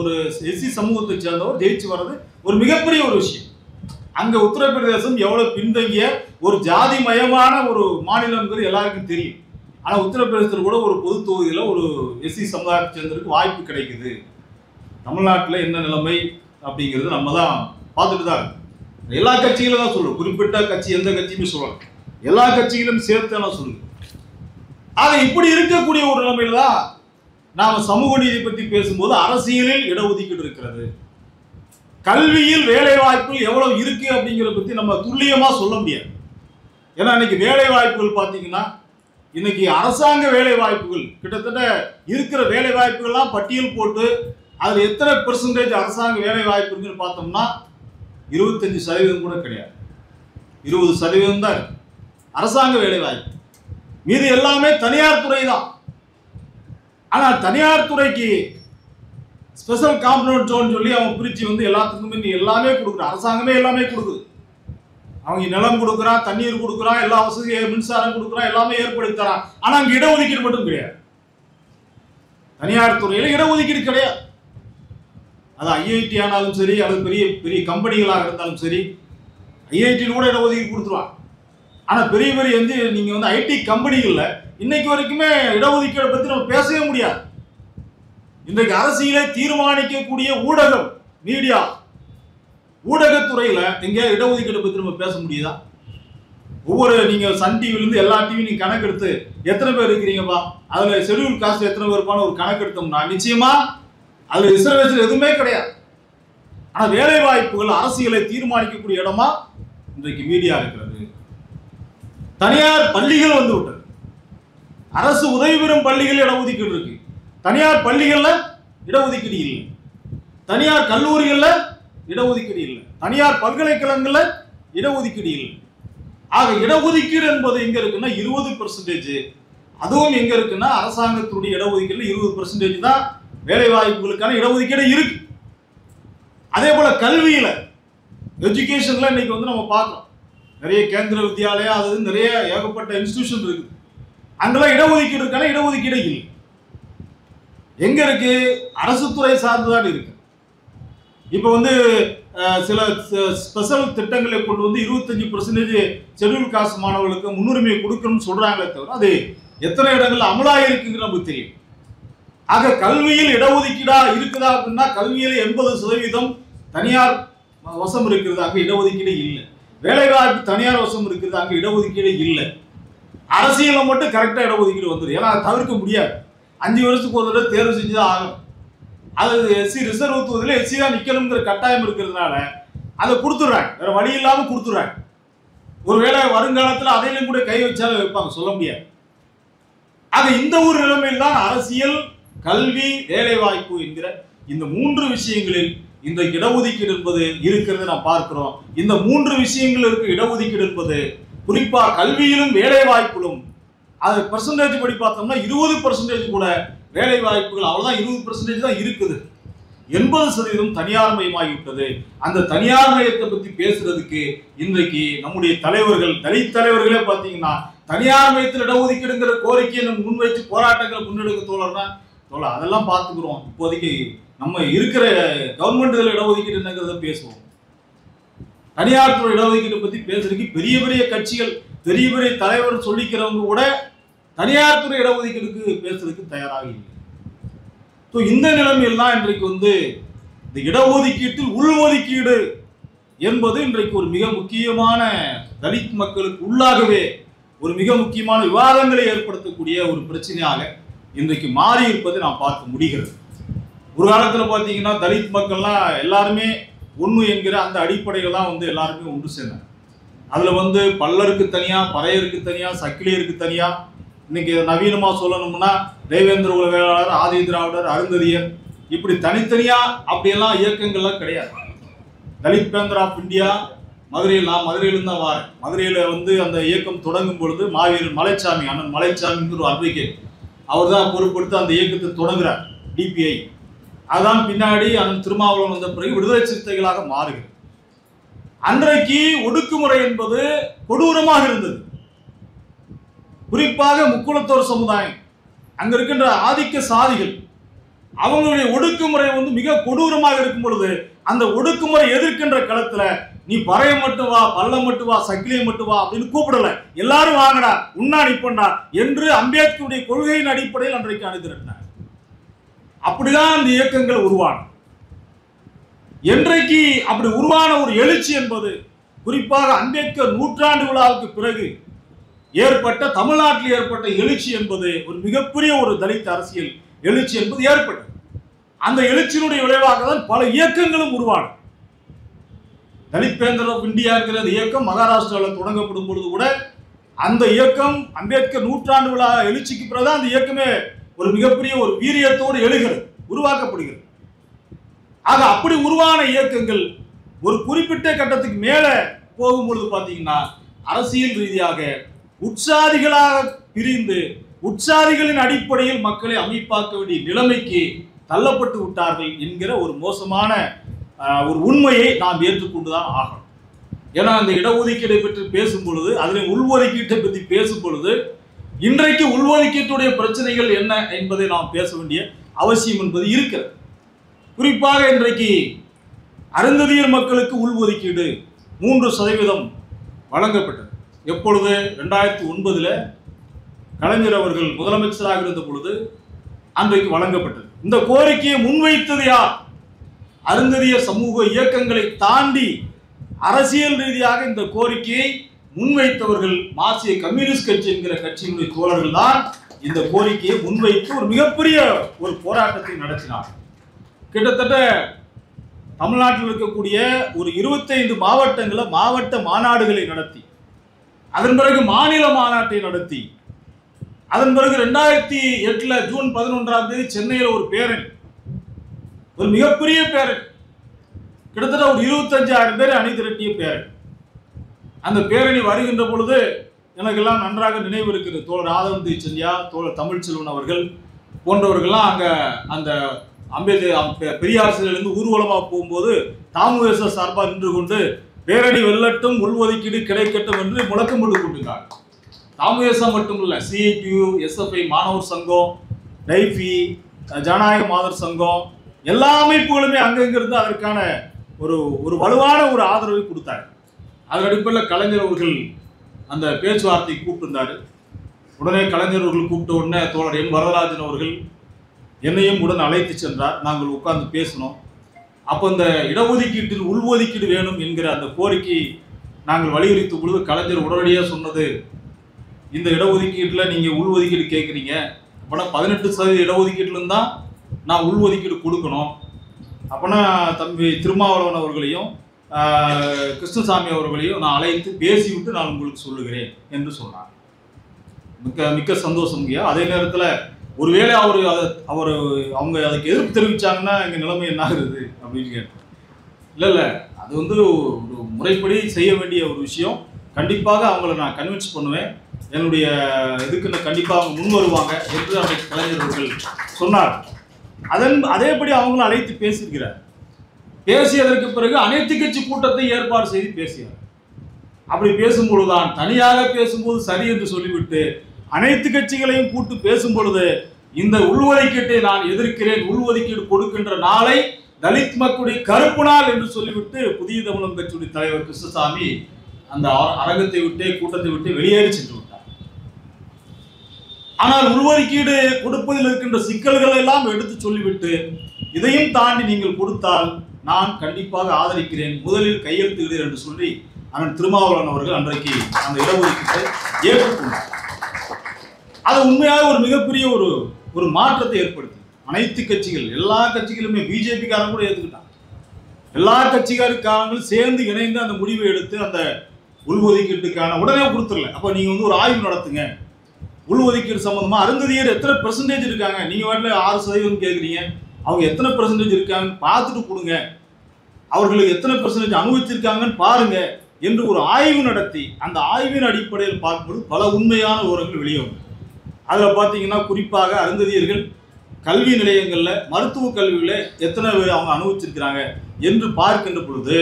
ஒரு எஸ்சி சமூகத்தை சேர்ந்தவர் ஜெயிச்சு வர்றது ஒரு மிகப்பெரிய ஒரு விஷயம். அங்க உத்தரப்பிரதேசம் எவ்வளவு பின்தங்கிய ஒரு ஜாதி மயமான ஒரு மாநிலங்கிறது எல்லாருக்கும் தெரியும். ஆனா உத்தரப்பிரதேசத்தில் கூட ஒரு பொது தொகுதியில ஒரு எஸ்சி சமுதாயத்தை சேர்ந்தவருக்கு வாய்ப்பு கிடைக்குது. தமிழ்நாட்டில் என்ன நிலைமை அப்படிங்கிறது நம்ம தான் பார்த்துட்டு தான் இருக்கோம். எல்லா கட்சிகளும் தான் சொல்லுவோம், குறிப்பிட்ட கட்சி எந்த கட்சியுமே சொல்லலாம், எல்லா கட்சிகளும் சேர்த்து நான் சொல்லுவேன். ஆக இப்படி இருக்கக்கூடிய ஒரு நிலைமையில தான் நாம சமூக நீதி பற்றி பேசும்போது அரசியலில் இடஒதுக்கீடு இருக்கிறது, கல்வியில் வேலை வாய்ப்புகள் எவ்வளவு இருக்கு அப்படிங்கிறத பத்தி நம்ம துல்லியமா சொல்ல முடியாது. ஏன்னா இன்னைக்கு வேலை வாய்ப்புகள் பார்த்தீங்கன்னா இன்னைக்கு அரசாங்க வேலை வாய்ப்புகள் கிட்டத்தட்ட இருக்கிற வேலை வாய்ப்புகள்லாம் பட்டியல் போட்டு அதுல எத்தனை பெர்சன்டேஜ் அரசாங்க வேலை வாய்ப்பு இருக்குன்னு பார்த்தோம்னா 25% கூட கிடையாது. 20% தான் இருக்கு அரசாங்க வேலை வாய்ப்பு. மீது எல்லாமே தனியார் துறை தான். ஆனா தனியார் துறைக்கு ஸ்பெஷல் காம்பனன்ட் ஜோன் சொல்லி அவன் பிரிச்சு வந்து எல்லாத்துக்குமே எல்லாமே கொடுக்குறான். அரசாங்கமே எல்லாமே கொடுக்குது. அவங்க நிலம் கொடுக்குறான், தண்ணீர் கொடுக்குறான், எல்லா வசதியும் மின்சாரம் கொடுக்குறான், எல்லாமே ஏற்படுத்தி தரான். ஆனா அங்க இடஒதுக்கீடு மட்டும் கிடையாது. தனியார் துறையில இடஒதுக்கீடு கிடையாது. அது ஐஐடி ஆனாலும் சரி, அல்லது பெரிய பெரிய கம்பெனிகளாக இருந்தாலும் சரி, ஐஐடியில் கூட இடஒதுக்கீடு கொடுத்துருவான். ஆனா பெரிய பெரிய நீங்க வந்து ஐடி கம்பெனிகள்ல இன்னைக்கு வரைக்குமே இடஒதுக்கீடை பத்தி நம்ம பேசவே முடியாது. இன்றைக்கு அரசியலை தீர்மானிக்கக்கூடிய ஊடகம், மீடியா, ஊடகத்துறையில எங்க இடஒதுக்கீடு பத்தி நம்ம பேச முடியுதா? ஒவ்வொரு நீங்க சன் டிவிலிருந்து எல்லா டிவி நீங்க கணக்கெடுத்து எத்தனை பேர் இருக்கிறீங்கப்பா, அதுல ஷெட்யூல் காஸ்ட் எத்தனை பேர் இருப்பான்னு ஒரு கணக்கெடுத்தோம்னா நிச்சயமா அதுல ரிசர்வேஷன் எதுவுமே கிடையாது. ஆனா வேலை வாய்ப்புகள் அரசியலை தீர்மானிக்கக்கூடிய இடமா இன்றைக்கு மீடியா இருக்கிறது. தனியார் பள்ளிகள் வந்து விட்டது. அரசு உதவி பெறும் பள்ளிகள் இடஒதுக்கீடு இருக்கு. தனியார் பள்ளிகள்ல இடஒதுக்கீடு இல்லை, தனியார் கல்லூரிகள்ல இடஒதுக்கீடு இல்லை, தனியார் பல்கலைக்கழகங்கள்ல இடஒதுக்கீடு இல்லை. ஆக இடஒதுக்கீடு என்பது எங்க இருக்குன்னா 20%. அதுவும் எங்க இருக்குன்னா அரசாங்கத்துடைய இடஒதுக்கீடு 20% தான் வேலை வாய்ப்புகளுக்கான இடஒதுக்கீடு இருக்கு. அதே போல கல்வியில எஜுகேஷன்ல இன்னைக்கு வந்து நம்ம பார்க்கிறோம், நிறைய கேந்திர வித்யாலயா அது நிறைய ஏகப்பட்ட இன்ஸ்டிடியூஷன் இருக்கு. அங்கெல்லாம் இடஒதுக்கீடு இருக்கான இடஒதுக்கீடு இல்லை. எங்க இருக்கு? அரசு துறை சார்ந்துதான் இருக்கு. இப்ப வந்து சில ஸ்பெஷல் திட்டங்களை கொண்டு வந்து 25% ஷெட்யூல் காஸ்ட் மாணவர்களுக்கு முன்னுரிமை கொடுக்கணும்னு சொல்றாங்களே தவிர அது எத்தனை இடங்கள்ல அமலாயிருக்குன்னு நமக்கு தெரியும். ஆக கல்வியில் இடஒதுக்கீடா இருக்குதா அப்படின்னா கல்வியில் 80% தனியார் வசம் இருக்கிறது, அங்க இடஒதுக்கீடு இல்லை. வேலைவாய்ப்பு தனியார் வசம் இருக்கிறது, அங்க இடஒதுக்கீடு இல்லை. அரசியல மட்டும் கரெக்டா இடஒதுக்கீடு வந்துடும். ஏன்னா தவிர்க்க முடியாது, 5 வருஷத்துக்கு ஒரு தடவை தேர்வு செஞ்சுதான் ஆகணும். அது எஸ்சி ரிசர்வ் தொகுதியில் எஸ்சி தான் நிக்கணுங்கிற கட்டாயம் இருக்கிறதுனால அதை கொடுத்துட்றாங்க, வேற வழி இல்லாம கொடுத்துட்றாங்க. ஒருவேளை வருங்காலத்தில் அதையிலும் கூட கை வச்சாலும் வைப்பாங்க, சொல்ல முடியாது. ஆக இந்த ஒரு நிலைமையில் தான் அரசியல், கல்வி, வேலை வாய்ப்பு என்கிற இந்த 3 விஷயங்களில் இந்த இடஒதுக்கீடு என்பது இருக்கிறது நாம் பார்க்கிறோம். இந்த 3 விஷயங்கள் இருக்கு இடஒதுக்கீடு என்பது. குறிப்பா கல்வியிலும் வேலை வாய்ப்பிலும் அது பெர்சன்டேஜ் படி பார்த்தோம்னா 20% கூட வேலை வாய்ப்புகள் அவ்வளவுதான், 20% தான் இருக்குது. 80% தனியார் மயமாகிவிட்டது. அந்த தனியார் மயத்தை பத்தி பேசுறதுக்கு இன்றைக்கு நம்முடைய தலைவர்கள், தலித் தலைவர்களே பார்த்தீங்கன்னா தனியார் மயத்தில் இடஒதுக்கீடுங்கிற கோரிக்கையை நம்ம முன்வைத்து போராட்டங்களை முன்னெடுக்க தோழர்னா அதெல்லாம் பார்த்துக்கிறோம். இப்போதைக்கு நம்ம இருக்கிற கவர்மெண்ட் இடஒதுக்கீடு என்னங்கிறத பேசுவோம். தனியார் துறை இடஒதுக்கீடு பத்தி பேசுறதுக்கு பெரிய பெரிய கட்சிகள், பெரிய பெரிய தலைவர் சொல்லிக்கிறவங்க கூட தனியார் துறை இடஒதுக்கீடுக்கு பேசுறதுக்கு தயாராக இல்லை. இந்த நிலைமையில் தான் இன்றைக்கு வந்து இந்த இடஒதுக்கீட்டில் உள்ஒதுக்கீடு என்பது இன்றைக்கு ஒரு மிக முக்கியமான தலித் மக்களுக்கு உள்ளாகவே ஒரு மிக முக்கியமான விவாதங்களை ஏற்படுத்தக்கூடிய ஒரு பிரச்சனையாக இன்றைக்கு மாறி இருப்பதை நாம் பார்க்க முடிகிறது. ஒரு காலத்தில் பார்த்தீங்கன்னா தலித் மக்கள்லாம் எல்லாருமே ஒன்று என்கிற அந்த அடிப்படையில் தான் வந்து எல்லாருமே ஒன்று சேர்ந்தாங்க. அதில் வந்து பல்லருக்கு தனியாக, பறையருக்கு தனியாக, சக்கிலியருக்கு தனியாக, இன்னைக்கு நவீனமாக சொல்லணும்னா தேவேந்திர குல வேளாளர், ஆதி திராவிடர், அருந்ததியர், இப்படி தனித்தனியாக அப்படியெல்லாம் இயக்கங்கள்லாம் கிடையாது. தலித் பேந்தர் ஆஃப் இந்தியா மதுரையில், நான் மதுரையிலிருந்து தான் வரேன். மதுரையில் வந்து அந்த இயக்கம் தொடங்கும் பொழுது மாவீரன் மலைச்சாமி, அண்ணன் மலைச்சாமிங்கிற ஒரு அட்வொகேட், அவர் தான் பொறுப்படுத்தி அந்த இயக்கத்தை தொடங்குறார், டிபிஐ. அதான் பின்னாடி அண்ணன் திருமாவளவன் வந்த பிறகு விடுதலை சிறுத்தைகளாக மாறுகிறது. அன்றைக்கு ஒடுக்குமுறை என்பது கொடூரமாக இருந்தது. குறிப்பாக முக்குளத்தோர் சமுதாயம், அங்க இருக்கின்ற ஆதிக்க சாதிகள், அவங்களுடைய ஒடுக்குமுறை வந்து மிக கொடூரமாக இருக்கும் பொழுது அந்த ஒடுக்குமுறை எதிர்க்கின்ற களத்துல நீ பறைய மட்டும் வா, பல்லம் மட்டும் வா, சக்கிலியை மட்டும் வா அப்படின்னு கூப்பிடல, எல்லாரும் வாங்கடா, உண்ணா நிப்பண்டா என்று அம்பேத்கருடைய கொள்கையின் அடிப்படையில் அன்றைக்கு அணிதிரட்டினார். அப்படிதான் அந்த இயக்கங்கள் உருவான. என்றைக்கு அப்படி உருவான ஒரு எழுச்சி என்பது குறிப்பாக அம்பேத்கர் 100ஆண்டு விழாவுக்கு பிறகு ஏற்பட்ட, தமிழ்நாட்டில் ஏற்பட்ட எழுச்சி என்பது ஒரு மிகப்பெரிய ஒரு தலித் அரசியல் எழுச்சி என்பது ஏற்பட்டது. அந்த எழுச்சியினுடைய விளைவாக தான் பல இயக்கங்களும் உருவான. தலித் பேந்தர் ஆஃப் இந்தியா என்கிற இயக்கம் மகாராஷ்டிராவில் தொடங்கப்படும் பொழுது கூட அந்த இயக்கம் அம்பேத்கர் 100ஆண்டு விழா எழுச்சிக்கு பிறகுதான் அந்த இயக்கமே ஒரு மிகப்பெரிய ஒரு வீரியத்தோடு எழுகிறது, உருவாக்கப்படுகிறது. ஆக அப்படி உருவான இயக்கங்கள் ஒரு குறிப்பிட்ட கட்டத்துக்கு மேல போகும்பொழுது பார்த்தீங்கன்னா அரசியல் ரீதியாக உற்சாதிகளாக பிரிந்து உற்சாதிகளின் அடிப்படையில் மக்களை அமைப்பாக்க வேண்டிய நிலைமைக்கு தள்ளப்பட்டு விட்டார்கள் என்கிற ஒரு மோசமான ஒரு உண்மையை நாம் ஏற்றுக்கொண்டுதான் ஆகணும். ஏன்னா அந்த இடஒதுக்கீட்டை பற்றி பேசும் பொழுது, அதில் உள்ஒதுக்கீட்டை பற்றி பேசும் பொழுது இன்றைக்கு உள்ஒதுக்கீட்டுடைய பிரச்சனைகள் என்ன என்பதை நாம் பேச வேண்டிய அவசியம் என்பது இருக்கிறது. குறிப்பாக இன்றைக்கு அருந்ததியர் மக்களுக்கு உள்ஒதுக்கீடு 3% வழங்கப்பட்டது. எப்பொழுது? 2009 கலைஞர் அவர்கள் முதலமைச்சராக இருந்த பொழுது அன்றைக்கு வழங்கப்பட்டது. இந்த கோரிக்கையை முன்வைத்தது யார்? அருந்ததியர் சமூக இயக்கங்களை தாண்டி அரசியல் ரீதியாக இந்த கோரிக்கையை முன்வைத்தவர்கள் மார்க்சிய கம்யூனிஸ்ட் கட்சி என்கிற கட்சியினுடைய தோழர்கள் தான் இந்த கோரிக்கையை முன்வைத்து ஒரு மிகப்பெரிய ஒரு போராட்டத்தை நடத்தினார். கிட்டத்தட்ட தமிழ்நாட்டில் இருக்கக்கூடிய ஒரு 25 மாவட்டங்களில் மாவட்ட மாநாடுகளை நடத்தி, அதன் பிறகு மாநில மாநாட்டை நடத்தி, அதன் பிறகு 2008 ஜூன் 11 சென்னையில் ஒரு பேரணி, ஒரு மிகப்பெரிய பேரணி, கிட்டத்தட்ட ஒரு 25,000 பேர் அணி திரட்டிய பேரணி. அந்த பேரணி வருகின்ற பொழுது எனக்கெல்லாம் நன்றாக நினைவு இருக்கிறது. தோழர் ஆதவன் செல்லியா, தோழர் தமிழ்ச்செல்வன் அவர்கள் போன்றவர்கள்லாம் அங்கே அந்த அம்பேத்கர் பெரியார் சிலையிலிருந்து ஊர்வலமாக போகும்போது தாமுக சார்பாக நின்று கொண்டு பேரணி வெல்லட்டும், உள்ஒதுக்கீடு கிடைக்கட்டும் என்று முழக்கம் போட்டு கொண்டிருந்தார். தாமுக மட்டும் இல்லை, சிஐடியு, எஸ்எஃப்ஐ மாணவர் சங்கம், டைஃபி, ஜனநாயக மாதர் சங்கம், எல்லா அமைப்புகளுமே அங்கங்கிருந்து அதற்கான ஒரு வலுவான ஒரு ஆதரவை கொடுத்தார். அதன் அடிப்படையில் கலைஞர் அவர்கள் அந்த பேச்சுவார்த்தை கூப்பிட்டிருந்தார். உடனே கலைஞர் அவர்கள் கூப்பிட்ட உடனே தோழர் என் வரதராஜன் அவர்கள் என்னையும் உடன் அழைத்து சென்றார். நாங்கள் உட்கார்ந்து பேசினோம். அப்போ இந்த இடஒதுக்கீட்டில் உள்ஒதுக்கீடு வேணும் என்கிற அந்த கோரிக்கை நாங்கள் வலியுறுத்தும் பொழுது கலைஞர் உடனடியாக சொன்னது, இந்த இடஒதுக்கீட்டில் நீங்கள் உள்ஒதுக்கீடு கேட்குறீங்க, அப்போனா 18% இடஒதுக்கீட்டிலும் தான் நான் உள்ஒதுக்கீடு கொடுக்கணும். அப்போனா தம்பி திருமாவளவன் அவர்களையும் கிருஷ்ணசாமி அவர்களையும் நான் அழைத்து பேசிவிட்டு நான் உங்களுக்கு சொல்லுகிறேன் என்று சொன்னார். மிக்க சந்தோஷம். அதே நேரத்தில் ஒருவேளை அவங்க அதுக்கு எதிர்ப்பு தெரிவிச்சாங்கன்னா எங்கள் நிலைமை என்ன ஆகுது அப்படின்னு கேட்டேன். இல்லை, அது ஒரு முறைப்படி செய்ய வேண்டிய ஒரு விஷயம். கண்டிப்பாக அவங்கள நான் கன்வின்ஸ் பண்ணுவேன், என்னுடைய இதுக்கு கண்டிப்பாக அவங்க முன் வருவாங்க என்று அன்றைக்கு கலைஞர் அவர்கள் சொன்னார். அதேபடி அவங்களும் அழைத்து பேசியிருக்கிறார். பேசியதற்கு பிறகு அனைத்து கட்சி கூட்டத்தை ஏற்பாடு செய்து பேசினார். அப்படி பேசும்பொழுதுதான், தனியாக பேசும்போது சரி என்று சொல்லிவிட்டு அனைத்து கட்சிகளையும் கூட்டு பேசும் பொழுது இந்த உள்ஒதுக்கீட்டை நான் எதிர்க்கிறேன், உள்ஒதுக்கீடு கொடுக்கின்ற நாளை தலித் மக்களுடைய கருப்பு நாள் என்று சொல்லிவிட்டு புதிய தமிழகம் கட்சியுடைய தலைவர் கிருஷ்ணசாமி அந்த அரங்கத்தை விட்டு கூட்டத்தை விட்டு வெளியேறி சென்று விட்டார். ஆனால் உள்ஒதுக்கீடு கொடுப்பதில் இருக்கின்ற சிக்கல்களை எல்லாம் எடுத்து சொல்லிவிட்டு இதையும் தாண்டி நீங்கள் கொடுத்தால் நான் கண்டிப்பாக ஆதரிக்கிறேன், முதலில் கையெழுத்துகிறேன் என்று சொல்லி அண்ணன் திருமாவளவன் அவர்கள் அன்றைக்கு அந்த இடஒதுக்கீட்டை ஏற்றுக்கொண்டார். அது உண்மையாக ஒரு மிகப்பெரிய ஒரு மாற்றத்தை ஏற்படுத்தி அனைத்து கட்சிகள், எல்லா கட்சிகளுமே, பிஜேபிக்காரங்க கூட ஏற்றுக்கிட்டாங்க. எல்லா கட்சிக்காரங்களும் சேர்ந்து இணைந்து அந்த முடிவை எடுத்து அந்த உள்ஒதுக்கீட்டுக்கான உடனே கொடுத்துடல. அப்போ நீங்கள் ஒரு ஆய்வு நடத்துங்க, உள்ஒதுக்கீடு சம்பந்தமா அருந்ததியர் எத்தனை பெர்சன்டேஜ் இருக்காங்க, நீங்க வாட்டில் 6% கேட்குறீங்க, அவங்க எத்தனை பெர்சன்டேஜ் இருக்காங்கன்னு பார்த்துட்டு கொடுங்க, அவர்களுக்கு எத்தனை பெர்சன்டேஜ் அனுபவிச்சிருக்காங்கன்னு பாருங்க என்று ஒரு ஆய்வு நடத்தி அந்த ஆய்வின் அடிப்படையில் பார்க்கும்போது பல உண்மையான விவரங்கள் வெளியே வரும். அதில் பார்த்தீங்கன்னா குறிப்பாக அருந்ததியர்கள் கல்வி நிலையங்களில், மருத்துவ கல்வியில் எத்தனை பேர் அவங்க அனுபவிச்சிருக்கிறாங்க என்று பார்க்கின்ற பொழுது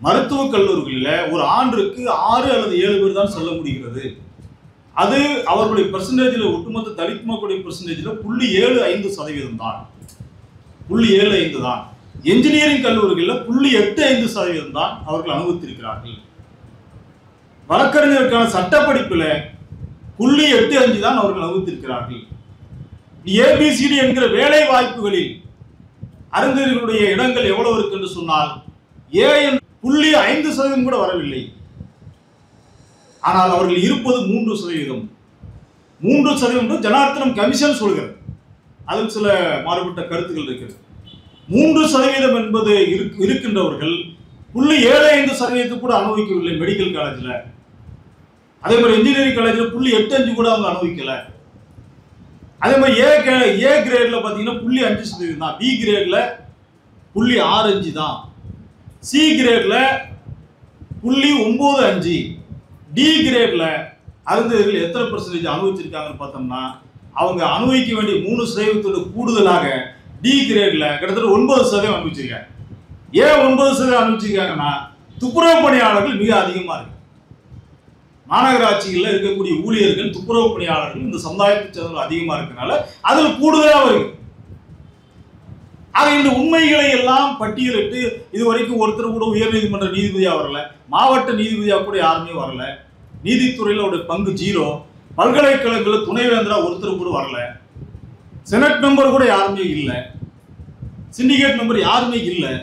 மருத்துவக் கல்லூரிகளில் ஒரு ஆண்டுக்கு 6 அல்லது 7 பேர் தான் சொல்ல முடிகிறது. அது அவர்களுடைய பெர்சன்டேஜில், ஒட்டுமொத்த தலித் மக்களுடைய பெர்சன்டேஜில் 0.75% தான், 0.75 தான். என்ஜினியரிங் கல்லூரிகளில் 0.85% தான் அவர்கள் அனுபவித்திருக்கிறார்கள். வழக்கறிஞருக்கான சட்டப்படிப்பில் 0.85 தான் அவர்கள் அனுபவித்திருக்கிறார்கள். ஏபிசிடி என்கிற வேலை வாய்ப்புகளில் அருந்ததியர்களுடைய இடங்கள் எவ்வளவு இருக்கு என்று சொன்னால் 0.5% கூட வரவில்லை. ஆனால் அவர்கள் இருப்பது 3%. 3% ஜனார்த்தனம் கமிஷன் சொல்கிறது. அதில் சில மாறுபட்ட கருத்துக்கள் இருக்கிறது. 3% என்பது இருக்கின்றவர்கள் 0.75% கூட அனுபவிக்கவில்லை மெடிக்கல் காலேஜில். அதே மாதிரி இன்ஜினியரிங் காலேஜில் 0.85 கூட அவங்க அனுபவிக்கல. அதே மாதிரி ஏ கிரேட்ல பார்த்தீங்கன்னா 0.5% தான், பி கிரேட்ல 0.65 தான், சி கிரேட்ல 0.95, டி கிரேட்ல அருந்ததியர்கள் எத்தனை பெர்சன்டேஜ் அனுபவிச்சிருக்காங்கன்னு பார்த்தோம்னா அவங்க அனுபவிக்க வேண்டிய 3% கூடுதலாக டி கிரேட்ல கிட்டத்தட்ட 9% அனுபவிச்சிருக்காங்க. ஏன் 9% அனுபவிச்சிருக்காங்கன்னா துப்புரவு பணியாளர்கள் மிக அதிகமாக இருக்கு. மாநகராட்சிகளில் இருக்கக்கூடிய ஊழியர்கள், துப்புரவு பணியாளர்கள் இந்த சமுதாயத்தை சேர்ந்தவர்கள் அதிகமாக இருக்கனால அதில் கூடுதலாக வருது. ஆக இந்த உண்மைகளை எல்லாம் பட்டியலிட்டு இதுவரைக்கும் ஒருத்தர் கூட உயர்நீதிமன்ற நீதிபதியாக வரல, மாவட்ட நீதிபதியாக கூட யாருமே வரல, நீதித்துறையில் அவருடைய பங்கு 0, பல்கலைக்கழகங்களில் துணைவேந்தரா ஒருத்தர் கூட வரல, செனட் மெம்பர் கூட யாருமே இல்லை, சிண்டிகேட் மெம்பர் யாருமே இல்லை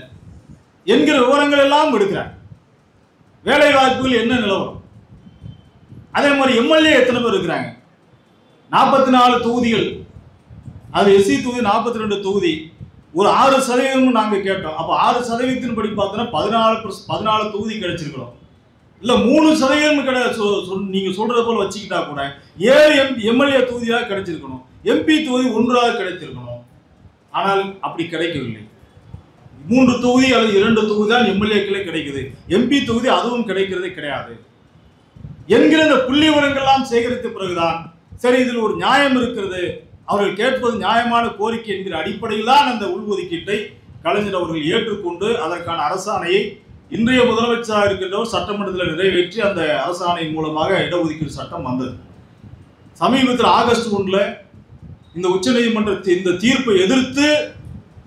என்கிற விவரங்கள் எல்லாம் எடுக்கிறாங்க. வேலை வாய்ப்புகள் என்ன நிலவரம், அதே மாதிரி எம்எல்ஏ எத்தனை பேர் இருக்கிறாங்க, 44 தொகுதிகள், அது எஸ்சி தொகுதி 42 தொகுதி, ஒரு 6% நாங்கள் கேட்டோம். அப்போ 6% படி பார்த்தோன்னா 14 தொகுதி கிடைச்சிருக்கிறோம். இல்ல 3% கிடையாது, நீங்க சொல்றது போல வச்சுக்கிட்டா கூட 7 எம்எல்ஏ தொகுதியாக கிடைச்சிருக்கணும், எம்பி தொகுதி 1 கிடைச்சிருக்கணும். ஆனால் அப்படி கிடைக்கவில்லை. 3 தொகுதி அல்லது 2 தொகுதி தான் எம்எல்ஏக்களே கிடைக்குது, எம்பி தொகுதி அதுவும் கிடைக்கிறதே கிடையாது என்கிற இந்த புள்ளி விவரங்கள்லாம் சேகரித்த பிறகுதான் சரி இதில் ஒரு நியாயம் இருக்கிறது, அவர்கள் கேட்பது நியாயமான கோரிக்கை என்கிற அடிப்படையில் தான் அந்த உள்ஒதுக்கீட்டை கலைஞர் அவர்கள் ஏற்றுக்கொண்டு அதற்கான அரசாணையை இன்றைய முதலமைச்சராக இருக்கின்றவர் சட்டமன்றத்தில் நிறைவேற்றி அந்த அரசாணை மூலமாக இடஒதுக்கீடு சட்டம் வந்தது. சமீபத்தில் ஆகஸ்ட் 1 இந்த உச்சநீதிமன்றத்தின் இந்த தீர்ப்பை எதிர்த்து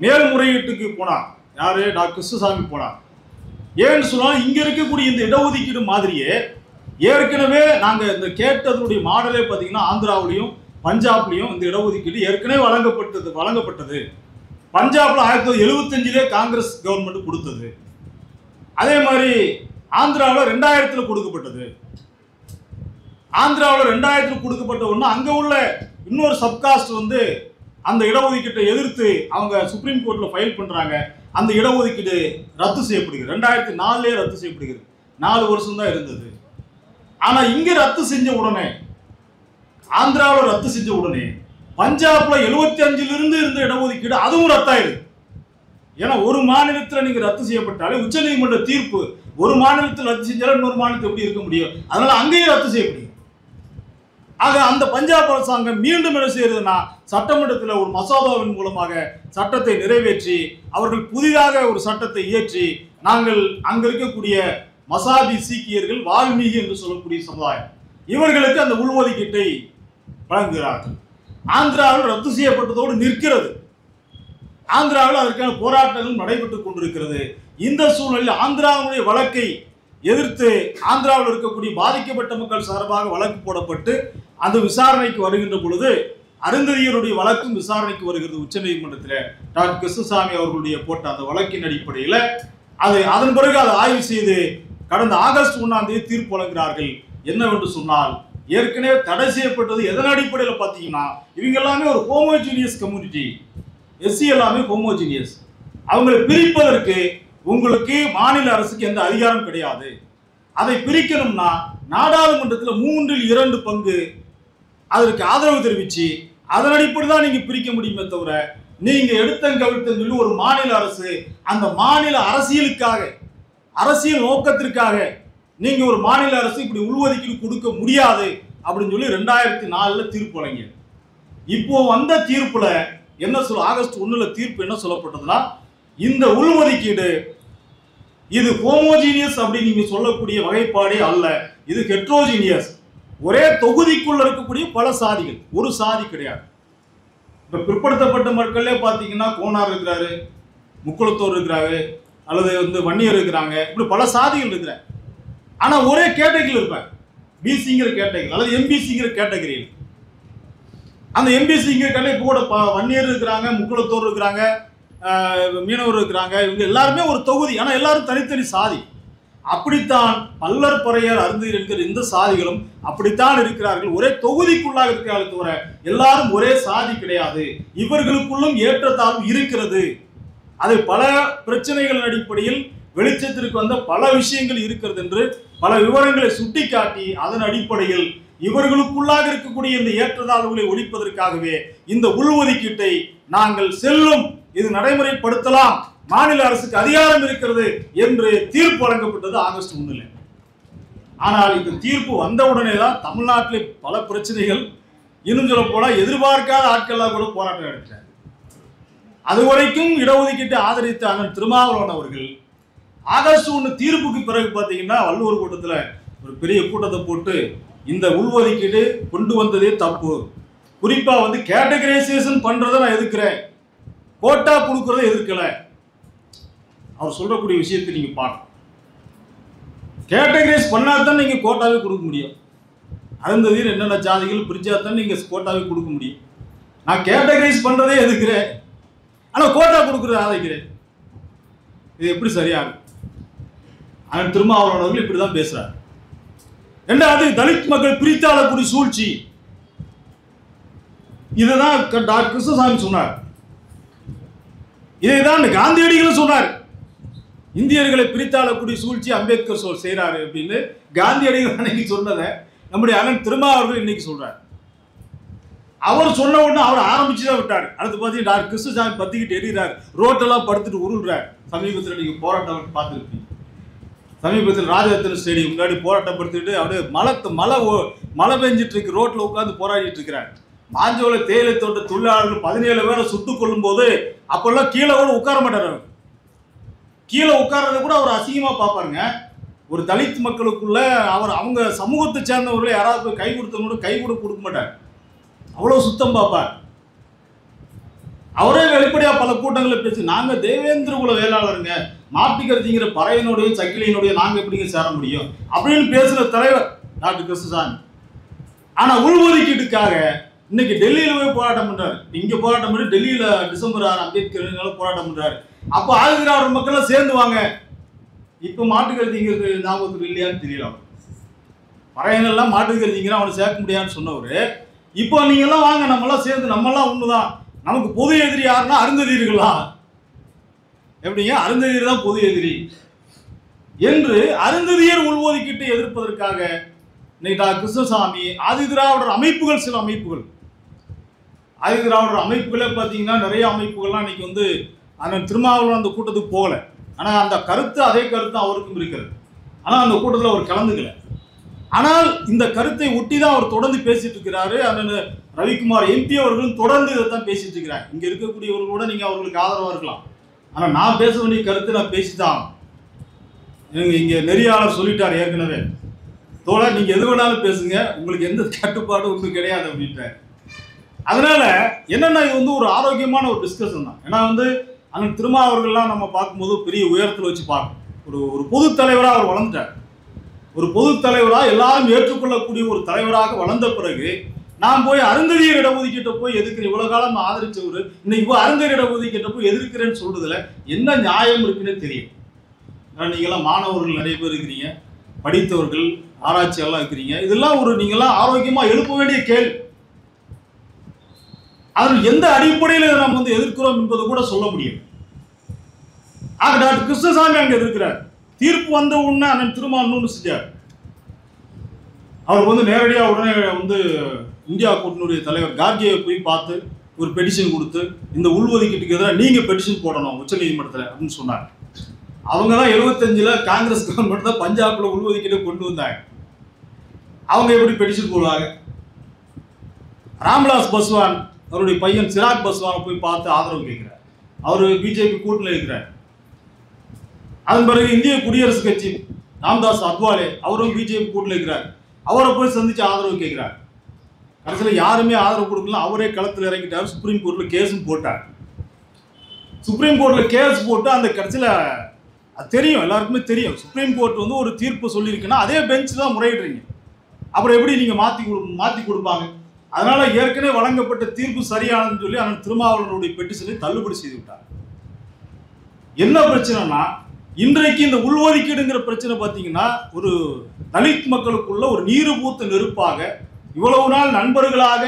மேல்முறையீட்டுக்கு போனார். யாரு? டாக்டர் கிருஷ்ணசாமி போனார். ஏன்னு சொன்னால் இங்க இருக்கக்கூடிய இந்த இடஒதுக்கீடு மாதிரியே ஏற்கனவே நாங்க இந்த கேட்டதனுடைய மாடலே பார்த்தீங்கன்னா ஆந்திராவிலையும் பஞ்சாப்லையும் இந்த இடஒதுக்கீடு ஏற்கனவே வழங்கப்பட்டது. பஞ்சாப்ல 1975 காங்கிரஸ் கவர்மெண்ட் கொடுத்தது. அதே மாதிரி ஆந்திராவில் 2000 கொடுக்கப்பட்டது. ஆந்திராவில் 2000 கொடுக்கப்பட்ட ஒன்று அங்க உள்ள இன்னொரு சப்காஸ்ட் அந்த இடஒதுக்கீட்டை எதிர்த்து அவங்க சுப்ரீம் கோர்ட்ல ஃபைல் பண்றாங்க. அந்த இடஒதுக்கீடு ரத்து செய்யப்படுகிறது. 2004 ரத்து செய்யப்படுகிறது. 4 வருஷம் தான் இருந்தது. ஆனா இங்க ரத்து செஞ்ச உடனே, ஆந்திராவில் ரத்து செஞ்ச உடனே பஞ்சாப்ல 75 இருந்த இடஒதுக்கீடு அதுவும் ரத்தாயிடுது. ஏன்னா ஒரு மாநிலத்தில் நீங்க ரத்து செய்யப்பட்டாலே உச்சநீதிமன்ற தீர்ப்பு ஒரு மாநிலத்தில் ரத்து செஞ்சாலும் இன்னொரு மாநிலத்தில் எப்படி இருக்க முடியும்? அதனால அங்கேயும் ரத்து செய்யப்படுது. ஆக அந்த பஞ்சாப் அரசாங்கம் மீண்டும் என்ன செய்யறதுன்னா சட்டமன்றத்தில் ஒரு மசோதாவின் மூலமாக சட்டத்தை நிறைவேற்றி அவர்கள் புதிதாக ஒரு சட்டத்தை இயற்றி நாங்கள் அங்க இருக்கக்கூடிய மசாபி சீக்கியர்கள், வால்மீகி என்று சொல்லக்கூடிய சமுதாயம், இவர்களுக்கு அந்த உள்ஒதுக்கீட்டை வழங்குகிறார்கள். ஆந்திராவில் ரத்து செய்யப்பட்டதோடு நிற்கிறது. ஆந்திராவில் அதற்கான போராட்டங்கள் நடைபெற்றுக் கொண்டிருக்கிறது. இந்த சூழ்நிலையில் ஆந்திராவுடைய வழக்கை எதிர்த்து ஆந்திராவில் இருக்கக்கூடிய பாதிக்கப்பட்ட மக்கள் சார்பாக வழக்கு போடப்பட்டு அந்த விசாரணைக்கு வருகின்ற பொழுது அருந்ததியருடைய வழக்கும் விசாரணைக்கு வருகிறது உச்சநீதிமன்றத்தில். டாக்டர் கிருஷ்ணசாமி அவர்களுடைய போட்ட அந்த வழக்கின் அடிப்படையில் அதன் பிறகு அதை ஆய்வு செய்து கடந்த ஆகஸ்ட் 1 தீர்ப்பு வழங்குகிறார்கள். என்னவென்று சொன்னால் ஏற்கனவே தடை செய்யப்பட்டது எதன் அடிப்படையில் பார்த்தீங்கன்னா இவங்க எல்லாமே ஒரு ஹோமோஜீனியஸ் கம்யூனிட்டி, எஸ்சி எல்லாமே ஹோமோஜீனியஸ். அவங்களை பிரிப்பதற்கு உங்களுக்கு மாநில அரசுக்கு எந்த அதிகாரம் கிடையாது. அதை பிரிக்கணும்னா நாடாளுமன்றத்தில் 3/2 பங்கு அதற்கு ஆதரவு தெரிவிச்சு அதன் அடிப்படையில் தான் நீங்க பிரிக்க முடியுமே தவிர நீங்க எடுத்தங்கவிழ்த்தன்னு சொல்லி ஒரு மாநில அரசு அந்த மாநில அரசியலுக்காக, அரசியல் நோக்கத்திற்காக நீங்க ஒரு மாநில அரசு இப்படி உள்ஒதுக்கீடு கொடுக்க முடியாது அப்படின்னு சொல்லி 2004 தீர்ப்பு வழங்கியது. இப்போ வந்த தீர்ப்புல என்ன சொல்ல, ஆகஸ்ட் 1 தீர்ப்பு என்ன சொல்லப்பட்டதுன்னா இந்த உள்ஒதுக்கீடு இது ஹோமோஜீனியஸ் அப்படின்னு நீங்க சொல்லக்கூடிய வகைப்பாடே அல்ல, இது ஹெட்ரோஜீனியஸ். ஒரே தொகுதிக்குள்ள இருக்கக்கூடிய பல சாதிகள், ஒரு சாதி கிடையாது. இப்ப பிற்படுத்தப்பட்ட மக்களே பாத்தீங்கன்னா கோனார் இருக்கிறாரு, முக்குளத்தோர் இருக்கிறாரு, அல்லது வன்னியர் இருக்கிறாங்க, இப்படி பல சாதிகள் இருக்கிறாங்க. ஆனா ஒரே கேட்டகரியில் இருப்பாங்க, பிசிங்கிற கேட்டகரி அல்லது எம்பிசிங்கிற கேட்டகரியில். அந்த எம்பிசிங்கிற கேட்டகரி கூட வன்னியர் இருக்கிறாங்க, முக்குளத்தோர் இருக்கிறாங்க, மீனவர் இருக்கிறாங்க, இவங்க எல்லாருமே ஒரு தொகுதி, ஆனா எல்லாரும் தனித்தனி சாதி. அப்படித்தான் பல்லர் பறையர் அருந்ததியர் என்கிற இந்த சாதிகளும் அப்படித்தான் இருக்கிறார்கள், ஒரே தொகுதிக்குள்ளாக இருக்கிறார்கள் தவிர எல்லாரும் ஒரே சாதி கிடையாது. இவர்களுக்குள்ளும் ஏற்றத்தாழ்வு இருக்கிறது. அதை பல பிரச்சனைகளின் அடிப்படையில் வெளிச்சத்திற்கு வந்த பல விஷயங்கள் இருக்கிறது என்று பல விவரங்களை சுட்டிக்காட்டி அதன் அடிப்படையில் இவர்களுக்குள்ளாக இருக்கக்கூடிய இந்த ஏற்றத்தாழ்வுகளை ஒழிப்பதற்காகவே இந்த உள்ஒதுக்கீட்டை நாங்கள் செல்லும், இது நடைமுறைப்படுத்தலாம், மாநில அரசுக்கு அதிகாரம் இருக்கிறது என்று தீர்ப்பு வழங்கப்பட்டது ஆகஸ்ட் 1. ஆனால் இந்த தீர்ப்பு வந்தவுடனே தான் தமிழ்நாட்டில் பல பிரச்சனைகள், இன்னும் சொல்ல போனா எதிர்பார்க்காத ஆட்கள்லாம் கூட போராட்டம் நடத்தினார். அதுவரைக்கும் இடஒதுக்கீட்டை ஆதரித்த அண்ணன் திருமாவளவன் அவர்கள் ஆகஸ்ட் 1 தீர்ப்புக்கு பிறகு பார்த்தீங்கன்னா வள்ளுவர் கூட்டத்தில் ஒரு பெரிய கூட்டத்தை போட்டு இந்த உள்ஒதுக்கீடு கொண்டு வந்ததே தப்பு, குறிப்பா கேட்டகரைசேஷன் பண்றதை நான் எதிர்க்கிறேன், கோட்டா கொடுக்கறதை எதிர்க்கல. அவர் சொல்லக்கூடிய விஷயத்தை நீங்க பார்க்கணும். கேட்டகரைஸ் பண்ணாதான் நீங்க கோட்டாவே கொடுக்க முடியும். அருந்ததியர் என்னென்ன ஜாதிகள் பிரிச்சாதான் நீங்க கோட்டாவே கொடுக்க முடியும். நான் கேட்டகரைஸ் பண்றதே எதிர்க்கிறேன், ஆனா கோட்டா கொடுக்கறதை ஆதரிக்கிறேன். இது எப்படி சரியாகும்? ஆனால் திருமாவளவன் அவர்கள் இப்படிதான் பேசுறார். ரெண்டாவது, தலித் மக்கள் பிரித்தாளக்கூடிய சூழ்ச்சி, இதுதான் டாக்டர் கிருஷ்ணசாமி சொன்னார், இதைதான் காந்தியடிகளும் சொன்னார். இந்தியர்களை பிரித்தாளக்கூடிய சூழ்ச்சி அம்பேத்கர் செய்கிறாரு அப்படின்னு காந்தியடிகள் அன்னைக்கு சொன்னதை நம்முடைய அண்ணன் திருமாவர்கள் இன்னைக்கு சொல்றாரு. அவர் சொன்ன உடனே அவர் ஆரம்பிச்சுதான் விட்டார். அடுத்து பார்த்தீங்கன்னா டாக்டர் கிருஷ்ணசாமி பத்திக்கிட்டு எறிகிறார், ரோட்டெல்லாம் படுத்துட்டு உருள்றார். சமீபத்தில் நீங்க போராட்டம் பார்த்துருப்பீங்க. சமீபத்தில் ராஜரத்ன ஸ்டேடியம் முன்னாடி போராட்டம் படுத்திட்டு அப்படியே மழை பெஞ்சிட்டு இருக்கு, ரோட்ல உட்காந்து போராடிட்டு இருக்கிறார். மாஞ்சோலை தேயிலை தோட்ட தொழிலாளர்கள் 17 பேரை சுட்டுக் கொள்ளும் போது அப்பெல்லாம் கீழே கூட உட்கார மாட்டார். கீழே உட்கார்றத கூட அவர் அசிங்கமா பார்ப்பாருங்க. ஒரு தலித் மக்களுக்குள்ள அவங்க சமூகத்தை சேர்ந்தவர்களை யாராவது போய் கை கொடுத்தவங்க கை கூட கொடுக்க மாட்டார். அவ்வளவு சுத்தம் பார்ப்பார். அவரே வெளிப்படையா பல கூட்டங்களில் பேசி, நாங்க தேவேந்திர குல வேளாளருங்க, மாட்டுக்கருத்திங்கிற பறையனுடைய சக்கிலியினுடைய நாங்க எப்படிங்க சேர முடியும் அப்படின்னு பேசுற தலைவர் டாக்டர் கிருஷ்ணசாமி. ஆனா உள்ஒதுக்கீட்டுக்காக இன்னைக்கு டெல்லியில போய் போராட்டம் பண்றாரு. இங்க போராட்டம் பண்ணி டெல்லியில டிசம்பர் 6 அம்பேத்கர் போராட்டம் பண்றாரு. அப்ப ஆதிதிராவிடர் மக்கள் சேர்ந்து வாங்க. இப்ப மாட்டுக்கருத்திங்கிறது ஞாபகத்துக்கு இல்லையான்னு தெரியல. பறையனெல்லாம் மாட்டுக்கருத்திங்கிற அவனை சேர்க்க முடியாதுன்னு சொன்னவரு, இப்போ நீங்க எல்லாம் வாங்க, நம்ம எல்லாம் சேர்ந்து நம்ம எல்லாம் ஒண்ணுதான், நமக்கு பொது எதிரி யாருன்னா அருந்ததியர்களா? எப்படிங்க அருந்ததியர் தான் பொது எதிரி என்று அருந்ததியர் உள்ஒதுக்கீட்டை எதிர்ப்பதற்காக இன்னைக்கு கிருஷ்ணசாமி ஆதிதிராவிடர் அமைப்புகள், சில அமைப்புகள் ஆதிதிராவிடர் அமைப்புகளே பார்த்தீங்கன்னா நிறைய அமைப்புகள்லாம் இன்னைக்கு வந்து அண்ணன் திருமாவளவன் அந்த கூட்டத்துக்கு போகல. ஆனால் அந்த கருத்து அதே கருத்து அவருக்கும் இருக்கிறது. ஆனால் அந்த கூட்டத்தில் அவர் கலந்துக்கல. ஆனால் இந்த கருத்தை ஒட்டி தான் அவர் தொடர்ந்து பேசிட்டு இருக்கிறாரு. அண்ணன் ரவிக்குமார் எம்பி அவர்களும் தொடர்ந்து இதைத்தான் பேசிட்டு இருக்கிறார். இங்க இருக்கக்கூடியவர்களோட நீங்க அவர்களுக்கு ஆதரவா இருக்கலாம், ஆனா நான் பேச வேண்டிய கருத்து நான் பேசித்தான். இங்க நெறியாளர் சொல்லிட்டார் ஏற்கனவே, தோழர் நீங்க எது வேணாலும் பேசுங்க, உங்களுக்கு எந்த கட்டுப்பாடும் ஒன்றும் கிடையாது அப்படின்ட்டு. அதனால என்னன்னா இது வந்து ஒரு ஆரோக்கியமான ஒரு டிஸ்கஷன் தான். ஏன்னா வந்து அண்ணன் திருமாவர்கள்லாம் நம்ம பார்க்கும்போது பெரிய உயரத்தில் வச்சு பார்க்கணும். ஒரு பொது தலைவராக அவர் வளர்ந்துட்டார். ஒரு பொது தலைவராக எல்லாரும் ஏற்றுக்கொள்ளக்கூடிய ஒரு தலைவராக வளர்ந்த பிறகு நான் போய் அருந்ததியர் இடஒதுக்கீட்டை போய் எதிர்க்கிறேன், இவ்வளவு காலம் ஆதரிச்சவர் இன்னைக்கு போய் அருந்ததியர் இடஒதுக்கீட்டை போய் எதிர்க்கிறேன்னு சொல்றதுல என்ன நியாயம் இருக்குன்னு தெரியும். நீங்களாம் மாணவர்கள் நிறைய பேர் இருக்கிறீங்க, படித்தவர்கள், ஆராய்ச்சியெல்லாம் இருக்கிறீங்க. இதெல்லாம் ஒரு நீங்களாம் ஆரோக்கியமா எழுப்ப வேண்டிய கேள்வி. அதில் எந்த அடிப்படையில் நம்ம வந்து எதிர்க்கிறோம் என்பது கூட சொல்ல முடியும். டாக்டர் கிருஷ்ணசாமி அங்க எதிர்க்கிறார். தீர்ப்பு வந்த உடனே அண்ணன் திருமாவளவன் செஞ்சார். அவருக்கு வந்து நேரடியாக உடனே வந்து இந்தியா கூட்டணியுடைய தலைவர் கார்கேயை போய் பார்த்து ஒரு பெட்டிஷன் கொடுத்து இந்த உள்ஒதுக்கீட்டுக்கு எதிராக நீங்க பெட்டிஷன் போடணும் உச்ச நீதிமன்றத்தில் அப்படின்னு சொன்னார். அவங்க தான் 75ல் காங்கிரஸ் கவர்மெண்ட் தான் பஞ்சாப்ல உள்ஒதுக்கீட்டை கொண்டு வந்தாங்க. அவங்க எப்படி பெட்டிஷன் போடுவாங்க? ராம்விலாஸ் பாஸ்வான் அவருடைய பையன் சிராக் பாஸ்வானை போய் பார்த்து ஆதரவு கேட்கிறார். அவர் பிஜேபி கூட்டணியில் இருக்கிறார். அதன் பிறகு இந்திய குடியரசுக் கட்சி ராம்தாஸ் அத்வாலே அவரும் பிஜேபி கூட்டணியில் இருக்கிறார். அவரை போய் சந்திச்சு ஆதரவு கேட்கிறார். கடைசியில் யாருமே ஆதரவு கொடுக்கல, அவரே களத்தில் இறங்கிட்டார். சுப்ரீம் கோர்ட்ல கேஸும் போட்டார். சுப்ரீம் கோர்ட்ல கேஸ் போட்டு அந்த கடைசியில் தெரியும், எல்லாருக்குமே தெரியும், சுப்ரீம் கோர்ட் வந்து ஒரு தீர்ப்பு சொல்லியிருக்குன்னா அதே பெஞ்ச் தான் முறையிடுறீங்க. அப்புறம் எப்படி நீங்க மாத்தி கொடுப்பாங்க? அதனால ஏற்கனவே வழங்கப்பட்ட தீர்ப்பு சரியானதுன்னு சொல்லி அண்ணன் திருமாவளவனுடைய பெட்டிஷனை தள்ளுபடி செய்து விட்டார். என்ன பிரச்சனைனா இன்றைக்கு இந்த உள்ஒதுக்கீடுங்கிற பிரச்சனை பார்த்தீங்கன்னா ஒரு தலித் மக்களுக்குள்ள ஒரு நீரு பூத்த நெருப்பாக இவ்வளவு நாள் நண்பர்களாக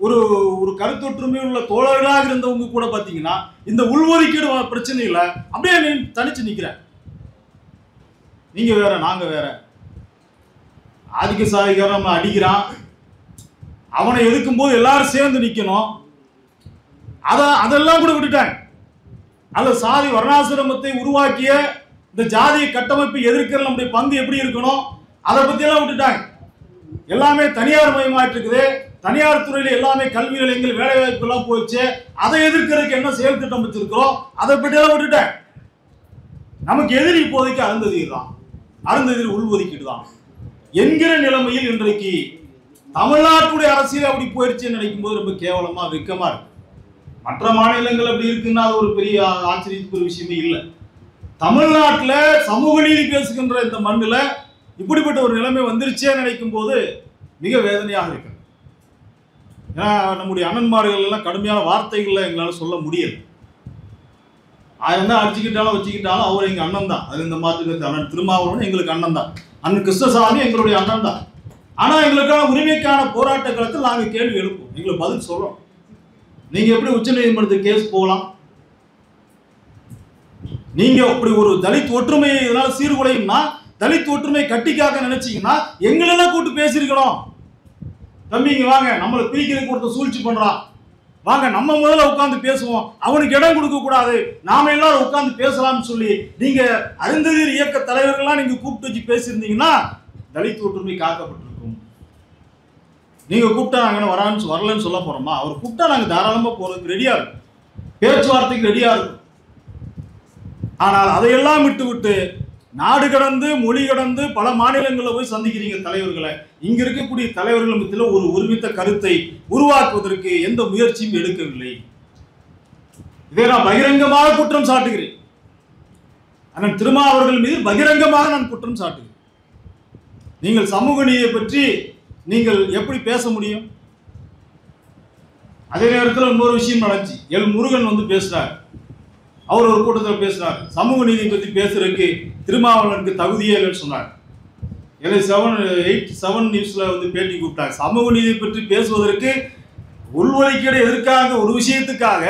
ஒரு கருத்தொற்றுமை உள்ள தோழர்களாக இருந்தவங்க கூட பார்த்தீங்கன்னா இந்த உள்ஒதுக்கீடு பிரச்சனையில அப்படியே தனிச்சு நிற்கிறேன். நீங்க வேற நாங்க வேற, ஆதிக்க சாதிகாரன் நம்ம அடிக்கிறான், அவனை எதிர்க்கும் போது எல்லாரும் சேர்ந்து நிக்கணும், அதெல்லாம் கூட விட்டுட்டாங்க. அல்ல சாதி வர்ணாசிரமத்தை உருவாக்கிய இந்த ஜாதிய கட்டமைப்பை எதிர்க்கிற நம்முடைய பங்கு எப்படி இருக்கணும் அதை பத்தி எல்லாம் விட்டுட்டாங்க. எல்லாமே தனியார் மயமாயிட்டு இருக்குது. தனியார் துறையில எல்லாமே கல்வி நிலையங்கள் வேலை வாய்ப்பு எல்லாம் போயிடுச்சு. அதை எதிர்க்கிறதுக்கு என்ன செயல் திட்டம் வச்சிருக்கிறோம் அதை பற்றி எல்லாம் விட்டுட்டாங்க. நமக்கு எதிரி இப்போதைக்கு அருந்ததியர் தான், அருந்ததியர் உள்ஒதுக்கீடு தான் என்கிற நிலைமையில் இன்றைக்கு தமிழ்நாட்டுடைய அரசியல் அப்படி போயிடுச்சுன்னு நினைக்கும் போது ரொம்ப கேவலமா வெக்கமா இருக்கு. மற்ற மாநிலங்கள் அப்படி இருக்குன்னா அது ஒரு பெரிய ஆச்சரியத்துக்கு ஒரு விஷயமே இல்லை. தமிழ்நாட்டில் சமூக நீதி பேசுகின்ற இந்த மண்ணில் இப்படிப்பட்ட ஒரு நிலைமை வந்துருச்சே நினைக்கும் போது மிக வேதனையாக இருக்கு. ஏன்னா நம்முடைய அண்ணன்மார்கள் எல்லாம் கடுமையான வார்த்தைகள்ல எங்களால் சொல்ல முடியல. என்ன அடிச்சுக்கிட்டாலும் வச்சுக்கிட்டாலும் அவர் எங்க அண்ணன் தான். அது இந்த மாற்றுக்கிறது அண்ணன் திருமாவளவன் எங்களுக்கு அண்ணன் தான், அண்ணன் கிருஷ்ணசாமி எங்களுடைய அண்ணன் தான். ஆனா எங்களுக்கான உரிமைக்கான போராட்ட காலத்தில் நாங்கள் கேள்வி எழுப்போம், எங்களுக்கு பதில் சொல்றோம். நீங்க எப்படி உச்ச நீதிமன்றத்துக்கு கேஸ் போகலாம்? நீங்க அப்படி ஒரு தலித் ஒற்றுமையை இதனால சீர்குலையும்னா, தலித் ஒற்றுமையை கட்டிக்காக்க நினைச்சீங்கன்னா எங்களெல்லாம் கூட்டு பேசியிருக்கணும். தம்பிங்க வாங்க, நம்மளை பிரிக்கிறதுக்கு ஒருத்தர் சூழ்ச்சி பண்றான், வாங்க நம்ம முதல்ல உட்கார்ந்து பேசுவோம், அவனுக்கு இடம் கொடுக்க கூடாது, நாம எல்லாரும் உட்கார்ந்து பேசலாம்னு சொல்லி நீங்க அருந்ததியர் இயக்க தலைவர்கள்லாம் நீங்க கூப்பிட்டு வச்சு பேசியிருந்தீங்கன்னா தலித் ஒற்றுமை காக்கப்பட்டிருக்கும். நீங்க கூப்பிட்டா நாங்க வரலன்னு சொல்ல போறோமா? அவர் கூப்பிட்டா நாங்க தாராளமா போறதுக்கு ரெடியா இருக்கும், பேச்சுவார்த்தைக்கு ரெடியா இருக்கும். ஆனால் அதையெல்லாம் விட்டு நாடு கடந்து மொழி கடந்து பல மாநிலங்களில் போய் சந்திக்கிறீங்க தலைவர்களை. இங்க இருக்கக்கூடிய தலைவர்கள் மத்தியில் ஒரு ஒருமித்த கருத்தை உருவாக்குவதற்கு எந்த முயற்சியும் எடுக்கவில்லை. இதை நான் பகிரங்கமாக குற்றம் சாட்டுகிறேன். அண்ணன் திருமாவர்கள் மீது பகிரங்கமாக நான் குற்றம் சாட்டுகிறேன். நீங்கள் சமூக நீதியை பற்றி நீங்கள் எப்படி பேச முடியும்? அதே நேரத்தில் இன்னொரு விஷயம் நடந்துச்சு. எல் முருகன் வந்து பேசுறார், அவர் ஒரு கூட்டத்தில் பேசினார், சமூக நீதியை பற்றி பேசுறதுக்கு திருமாவளவனுக்கு தகுதியே இல்லைன்னு சொன்னார். 7 நியூஸ்ல வந்து பேட்டி கூப்பிட்டாங்க. சமூக நீதியை பற்றி பேசுவதற்கு உள்ஒதுக்கீடு எதற்காக, ஒரு விஷயத்துக்காக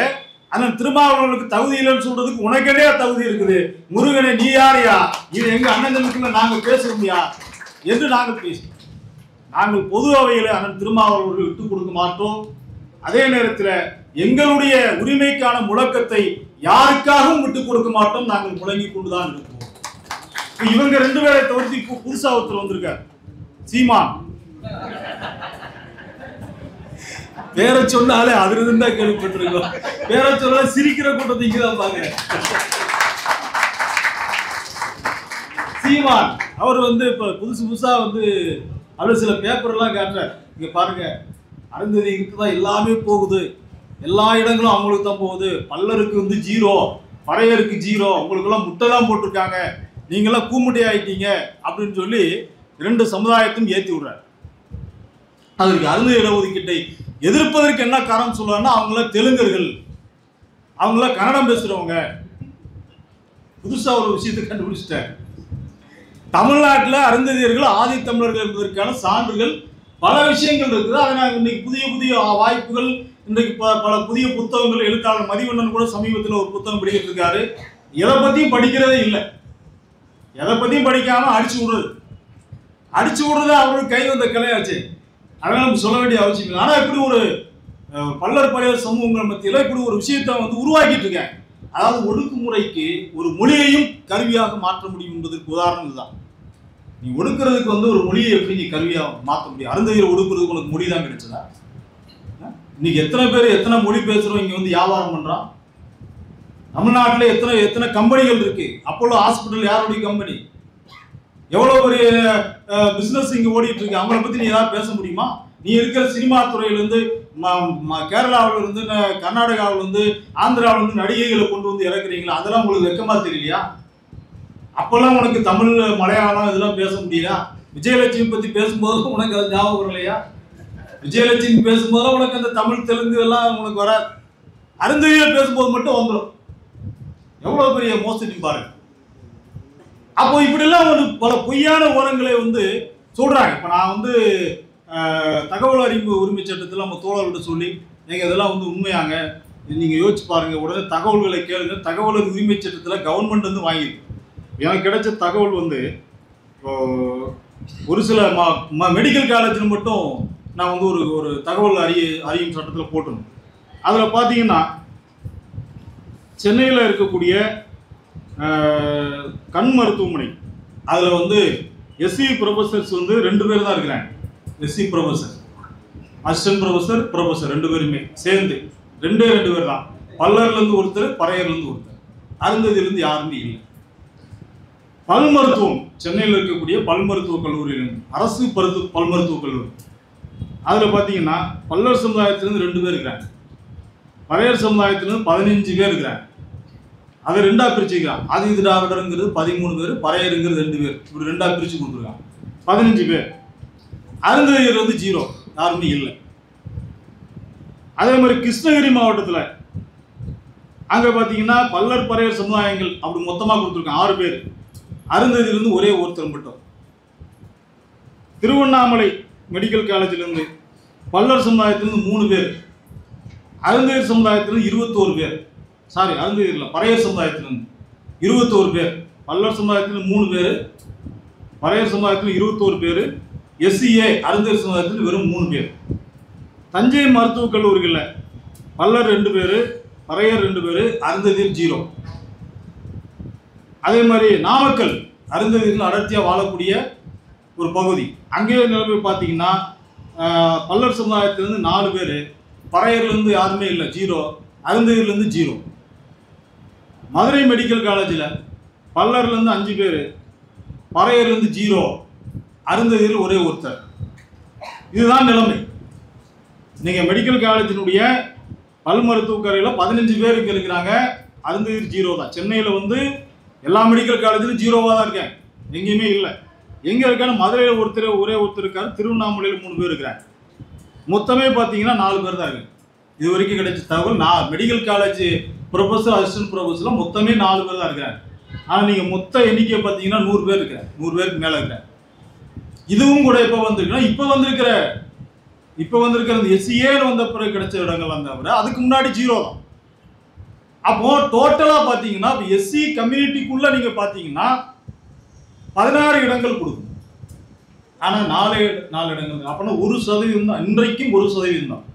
அண்ணன் திருமாவளவனுக்கு தகுதி இல்லைன்னு சொல்றதுக்கு உனக்கே தகுதி இருக்குது. முருகனை நீ யாரையா, இது எங்க அண்ணன் தம்பிக்குள்ள நாங்கள் பேசுவோம்யா என்று நாங்கள் பேசுவோம். நாங்கள் பொது அவையில் அண்ணன் திருமாவளவர்கள் விட்டுக் கொடுக்க மாட்டோம். அதே நேரத்தில் எங்களுடைய உரிமைக்கான முழக்கத்தை யாருக்காகவும் விட்டுக் கொடுக்க மாட்டோம். நாங்கள் முழங்கி கொண்டுதான் இருப்போம். இவங்க 2 பேரை தவிர்த்து இப்போ புதுசா ஒருத்தர் வந்திருக்கார், சீமான். பேரை சொன்னாலே அதிலிருந்து தான் கேள்விப்பட்டிருக்கோம். பேரை சொன்னால சிரிக்கிற கூட்டத்தை இங்கதான் பாக்குறேன். சீமான் அவர் வந்து இப்ப புதுசா வந்து அவர் சில பேப்பர் எல்லாம் காட்டுறார். இங்க பாருங்க, அருந்ததிக்கு தான் எல்லாமே போகுது, எல்லா இடங்களும் அவங்களுக்கு தான் போகுது, பல்லருக்கு வந்து 0, பறையருக்கு 0, உங்களுக்கெல்லாம் முட்டைலாம் போட்டிருக்காங்க, நீங்களாம் கூமுட்டை ஆயிட்டீங்க அப்படின்னு சொல்லி 2 சமுதாயத்தையும் ஏற்றி விடுறாரு. அதற்கு அருந்ததியர் இடஒதுக்கீட்டை எதிர்ப்பதற்கு என்ன காரணம் சொல்லுவாங்கன்னா, அவங்களாம் தெலுங்கர்கள், அவங்களாம் கன்னடம் பேசுறவங்க. புதுசா ஒரு விஷயத்தை கண்டுபிடிச்சிட்டார். தமிழ்நாட்டில் அருந்ததியர்கள் ஆதி தமிழர்கள் என்பதற்கான சான்றுகள் பல விஷயங்கள் இருக்குது. அதை நாங்கள் இன்னைக்கு புதிய வாய்ப்புகள், இன்றைக்கு பல புதிய புத்தகங்கள், எழுத்தாளர் மதிவண்ணன் கூட சமீபத்தில் ஒரு புத்தகம் படிக்கிட்டு இருக்காரு. எதை பற்றியும் படிக்கிறதே இல்லை, எதை பற்றியும் படிக்காம அடிச்சு விடுறது அவருக்கு கை வந்த கிளையாச்சு. அதனால நம்ம சொல்ல வேண்டிய அவசியம் இல்லை. ஆனால் இப்படி ஒரு பல்லர் பறையர் சமூகங்கள் மத்தியில் இப்படி ஒரு விஷயத்தை வந்து உருவாக்கிட்டு இருக்கேன். அதாவது ஒடுக்குமுறைக்கு ஒரு மொழியையும் கருவியாக மாற்ற முடியும் என்பதற்கு உதாரணம் இதுதான். நீ ஒடுக்கிறதுக்கு வந்து ஒரு மொழியை எப்படி நீ கருவியாக மாற்ற முடியும்? அருந்ததியர் ஒடுக்குறதுக்கு உனக்கு மொழி தான் கிடைச்சதா? இன்னைக்கு எத்தனை பேர் எத்தனை மொழி பேசுறோம் இங்க வந்து வியாபாரம் பண்றான்? தமிழ்நாட்டில் எத்தனை கம்பெனிகள் இருக்கு? அப்போலோ ஹாஸ்பிட்டல் யாருடைய கம்பெனி? எவ்வளவு பெரிய பிசினஸ் இங்க ஓடிட்டு இருக்கு. அவங்களை பத்தி நீ ஏதாவது பேச முடியுமா? நீ இருக்கிற சினிமா துறையிலிருந்து கேரளாவில இருந்து, கர்நாடகாவில இருந்து, ஆந்திராவில இருந்து நடிகைகளை கொண்டு வந்து இறக்குறீங்களா? அதெல்லாம் உங்களுக்கு வெக்கமா தெரியலையா? அப்பெல்லாம் உனக்கு தமிழ் மலையாளம் இதெல்லாம் பேச முடியல. விஜயலட்சுமி பத்தி பேசும்போது உனக்கு அது ஞாபகம் இல்லையா? விஜயலட்சுமி பேசும்போது உனக்கு அந்த தமிழ் தெலுங்கு எல்லாம் உனக்கு வராது. அருந்ததியர் பேசும்போது மட்டும் வந்துடும். எவ்வளவு பெரிய மோசடி பாருங்க. அப்போ இப்படிலாம் ஒரு பல பொய்யான ஓரங்களை வந்து சொல்றாங்க. இப்போ நான் வந்து தகவல் அறிவு உரிமை சட்டத்தில் நம்ம தோழர்கிட்ட சொல்லி நீங்கள் இதெல்லாம் வந்து உண்மையாங்க, நீங்கள் யோசிச்சு பாருங்கள், உடனே தகவல்களை கேளுங்க. தகவல் உரிமை சட்டத்தில் கவர்மெண்ட் வந்து வாங்கியிருக்கு. எனக்கு கிடைச்ச தகவல் வந்து ஒரு சில மெடிக்கல் காலேஜில் மட்டும் நான் வந்து ஒரு தகவல் அறியும் சட்டத்தில் போட்டணும். அதில் பார்த்தீங்கன்னா சென்னையில் இருக்கக்கூடிய கண் மருத்துவமனை, அதில் வந்து எஸ்சி ப்ரொஃபஸர்ஸ் வந்து 2 பேர் தான் இருக்கிறாங்க. SC professor, assistant professor, professor 2 பேருமே சேர்ந்து 2 பேர் தான். பல்லர்லேருந்து ஒருத்தர், பறையர்லேருந்து ஒருத்தர், அருந்ததியிலேருந்து யாருமே இல்லை. பல் மருத்துவம் சென்னையில் இருக்கக்கூடிய பல் மருத்துவக் கல்லூரியிலிருந்து, அரசு பல் மருத்துவக் கல்லூரி, அதில் பார்த்தீங்கன்னா பல்லர் சமுதாயத்திலேருந்து 2 பேர் இருக்கிறாங்க, பறையர் சமுதாயத்திலேருந்து 15 பேர் இருக்கிறாங்க. அதை 2ஆக பிரிச்சுக்கிறான். ஆதி திராவிடருங்கிறது 13 பேர், பறையருங்கிறது 2 பேர், இப்படி 2ஆக பிரித்து கொடுத்துருக்காங்க. 15 பேர். அருந்ததியர் வந்து 0, யாருமே இல்லை. அதே மாதிரி கிருஷ்ணகிரி மாவட்டத்தில் அங்கே பார்த்தீங்கன்னா பல்லர் பறையர் சமுதாயங்கள் அப்படி மொத்தமாக கொடுத்துருக்காங்க 6 பேர். அருந்ததியிலிருந்து ஒரே ஒருத்தர் மட்டும். திருவண்ணாமலை மெடிக்கல் காலேஜிலிருந்து பல்லர் சமுதாயத்திலிருந்து 3 பேர், அருந்ததியர் சமுதாயத்திலிருந்து 21 பேர். சாரி, அருந்ததியர் இல்லை, பறையர் சமுதாயத்திலிருந்து 21 பேர், பல்லர் சமுதாயத்தில் 3 பேர், பறையர் சமுதாயத்தில் 21 பேர், SCA அருந்ததி சமுதாயத்தில் வெறும் 3 பேர். தஞ்சை மருத்துவக் கல்லூரிகளில் பல்லர் 2 பேர், பறையர் 2 பேர், அருந்ததியில் 0. அதே மாதிரி நாமக்கல் அருந்ததியில் அடர்த்தியாக வாழக்கூடிய ஒரு பகுதி, அங்கே நிலைமை பார்த்தீங்கன்னா பல்லர் சமுதாயத்திலேருந்து 4 பேர், பறையர்லேருந்து யாருமே இல்லை 0, அருந்ததியிலேருந்து 0. மதுரை மெடிக்கல் காலேஜில் பல்லர்லேருந்து 5 பேர், பறையர்லேருந்து 0, அருந்ததியில் ஒரே ஒருத்தர். இதுதான் நிலைமை. நீங்கள் மெடிக்கல் காலேஜினுடைய பல் மருத்துவக் கல்லூரியில் 15 பேர் இங்கே இருக்கிறாங்க, அருந்ததியில் 0 தான். சென்னையில் வந்து எல்லா மெடிக்கல் காலேஜிலும் 0வாக தான் இருக்கேன், எங்கேயுமே இல்லை. எங்கே இருக்கான்னு மதுரையில் ஒரே ஒருத்தர் இருக்காரு, திருவண்ணாமலையில் 3 பேர் இருக்கிறாங்க. மொத்தமே பார்த்தீங்கன்னா 4 பேர் தான் இருக்கு. இது வரைக்கும் கிடைச்ச தகவல். நான் மெடிக்கல் காலேஜ் ப்ரொஃபஸர், அசிஸ்டன்ட் ப்ரொஃபஸரில் மொத்தமே 4 பேர் தான் இருக்கிறாங்க. ஆனால் நீங்கள் மொத்த எண்ணிக்கை பார்த்தீங்கன்னா 100 பேர் இருக்கிறாங்க, 100 பேருக்கு மேலே இருக்கிறாங்க. இதுவும் கூட இப்போ வந்திருக்குன்னா இப்போ வந்திருக்கிற இந்த SCAன்னு வந்த பிறகு கிடைச்ச இடங்கள் வந்த அதுக்கு முன்னாடி 0 தான். அப்போ டோட்டலாக பார்த்தீங்கன்னா SC கம்யூனிட்டிக்குள்ள நீங்க பார்த்தீங்கன்னா 16 இடங்கள் கொடுக்கும். ஆனால் 4 இடங்கள், அப்போனா 1% தான். இன்றைக்கும் 1% தான்.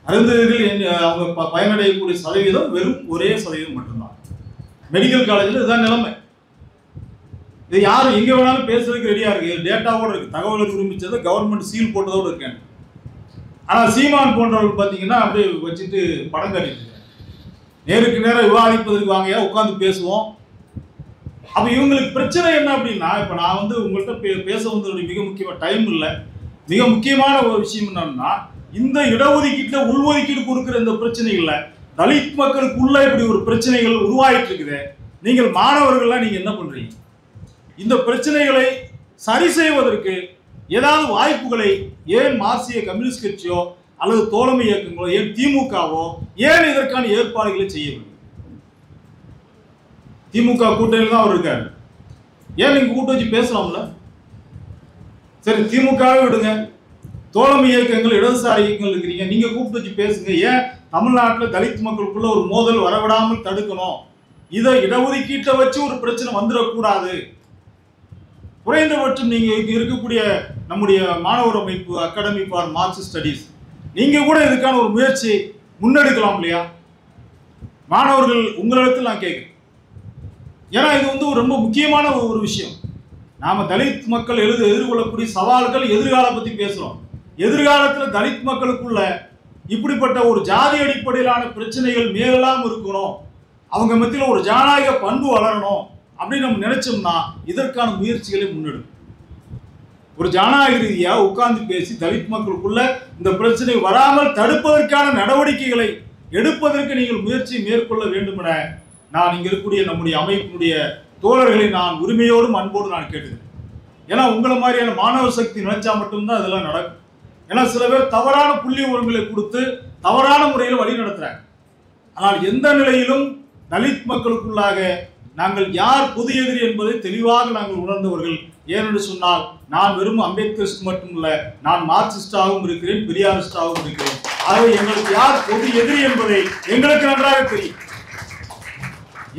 அருந்ததிகள் அவங்க பயனடையக்கூடிய சதவீதம் வெறும் 1% மட்டும்தான். மெடிக்கல் காலேஜில் இதுதான் நிலைமை. இது யாரும் எங்கே வேணாலும் பேசுறதுக்கு ரெடியாக இருக்கு, டேட்டாவோட இருக்கு, தகவல் உரிமைச்சதை கவர்மெண்ட் சீல் போட்டதோடு இருக்கேன். ஆனால் சீமான் போன்றவர்கள் பார்த்தீங்கன்னா அப்படியே வச்சுட்டு படம் காட்டிட்டு இருக்காங்க. நேருக்கு நேரம் விவாதிப்பதற்கு வாங்க, உட்காந்து பேசுவோம். அப்போ இவங்களுக்கு பிரச்சனை என்ன அப்படின்னா, இப்போ நான் வந்து உங்கள்கிட்ட பேச வந்தது மிக முக்கியமாக டைம் இல்லை. மிக முக்கியமான ஒரு விஷயம் என்னன்னா, இந்த இடஒதுக்கீட்டில் உள்ஒதுக்கீடு கொடுக்குற இந்த பிரச்சனைகள்ல தலித் மக்களுக்குள்ள இப்படி ஒரு பிரச்சனைகள் உருவாயிட்டு இருக்குது. நீங்கள் மாணவர்கள்லாம் நீங்க என்ன பண்றீங்க? இந்த பிரச்சனைகளை சரி செய்வதற்கு ஏதாவது வாய்ப்புகளை ஏன் மார்க்சிய கம்யூனிஸ்ட் கட்சியோ அல்லது தோழமை இயக்கங்களோ, ஏன் திமுகவோ ஏன் இதற்கான ஏற்பாடுகளை செய்யவில்லை? திமுக கூட்டணியில் தான் அவர் இருக்காரு. ஏன் நீங்க கூட்ட வச்சு பேசலாம்ல? சரி, திமுகவே விடுங்க, தோழமை இயக்கங்கள், இடதுசாரி இயக்கங்கள் இருக்கிறீங்க, நீங்க கூப்பிட்டு வச்சு பேசுங்க. ஏன் தமிழ்நாட்டில் தலித் மக்களுக்குள்ள ஒரு மோதல் வரவிடாமல் தடுக்கணும்? இதை இடஒதுக்கீட்டை வச்சு ஒரு பிரச்சனை வந்துடக்கூடாது. குறைந்தபட்சம் நீங்க இருக்கக்கூடிய நம்முடைய மாணவர் அமைப்பு அகாடமி ஃபார் மார்க்சிஸ்ட் ஸ்டடீஸ், நீங்க கூட இதுக்கான ஒரு முயற்சி முன்னெடுக்கலாம் இல்லையா? மாணவர்கள் உங்களிடத்தில் நான் கேட்கிறேன். ஏன்னா இது வந்து ரொம்ப முக்கியமான ஒரு விஷயம். நாம தலித் மக்கள் எதிர்கொள்ளக்கூடிய சவால்கள், எதிர்காலம் பத்தி பேசுறோம். எதிர்காலத்தில் தலித் மக்களுக்குள்ள இப்படிப்பட்ட ஒரு ஜாதி அடிப்படையிலான பிரச்சனைகள் மேலாம் இருக்கணும், அவங்க மத்தியில் ஒரு ஜனநாயக பண்பு வளரணும் அப்படின்னு நம்ம நினைச்சோம்னா இதற்கான முயற்சிகளை முன்னெடுக்கும். ஒரு ஜனநாயக ரீதியா உட்கார்ந்து பேசி தலித் மக்களுக்குள்ள இந்த பிரச்சனை வராமல் தடுப்பதற்கான நடவடிக்கைகளை எடுப்பதற்கு நீங்கள் முயற்சி மேற்கொள்ள வேண்டும் என நான் இங்க இருக்கக்கூடிய நம்முடைய அமைப்பினுடைய தோழர்களை நான் உரிமையோடும் அன்போடு நான் கேட்டுக்கிறேன். ஏன்னா உங்களை மாதிரியான மாணவர் சக்தி நினைச்சா மட்டும்தான் இதெல்லாம் நடக்கும். ஏன்னா சில பேர் தவறான புள்ளி உரங்களை கொடுத்து தவறான முறையில் வழி நடத்துறாங்க. ஆனால் எந்த நிலையிலும் தலித் மக்களுக்குள்ளாக நாங்கள் யார் பொது எதிரி என்பதை தெளிவாக நாங்கள் உணர்ந்தவர்கள். ஏனென்று சொன்னால் நான் வெறும் அம்பேத்கரிஸ்ட் மட்டுமல்ல, நான் மார்க்சிஸ்டாகவும் இருக்கிறேன், பெரியாரிஸ்டாகவும் இருக்கிறேன். ஆகவே எங்களுக்கு யார் பொது எதிரி என்பதை எங்களுக்கு நன்றாக தெரியும்.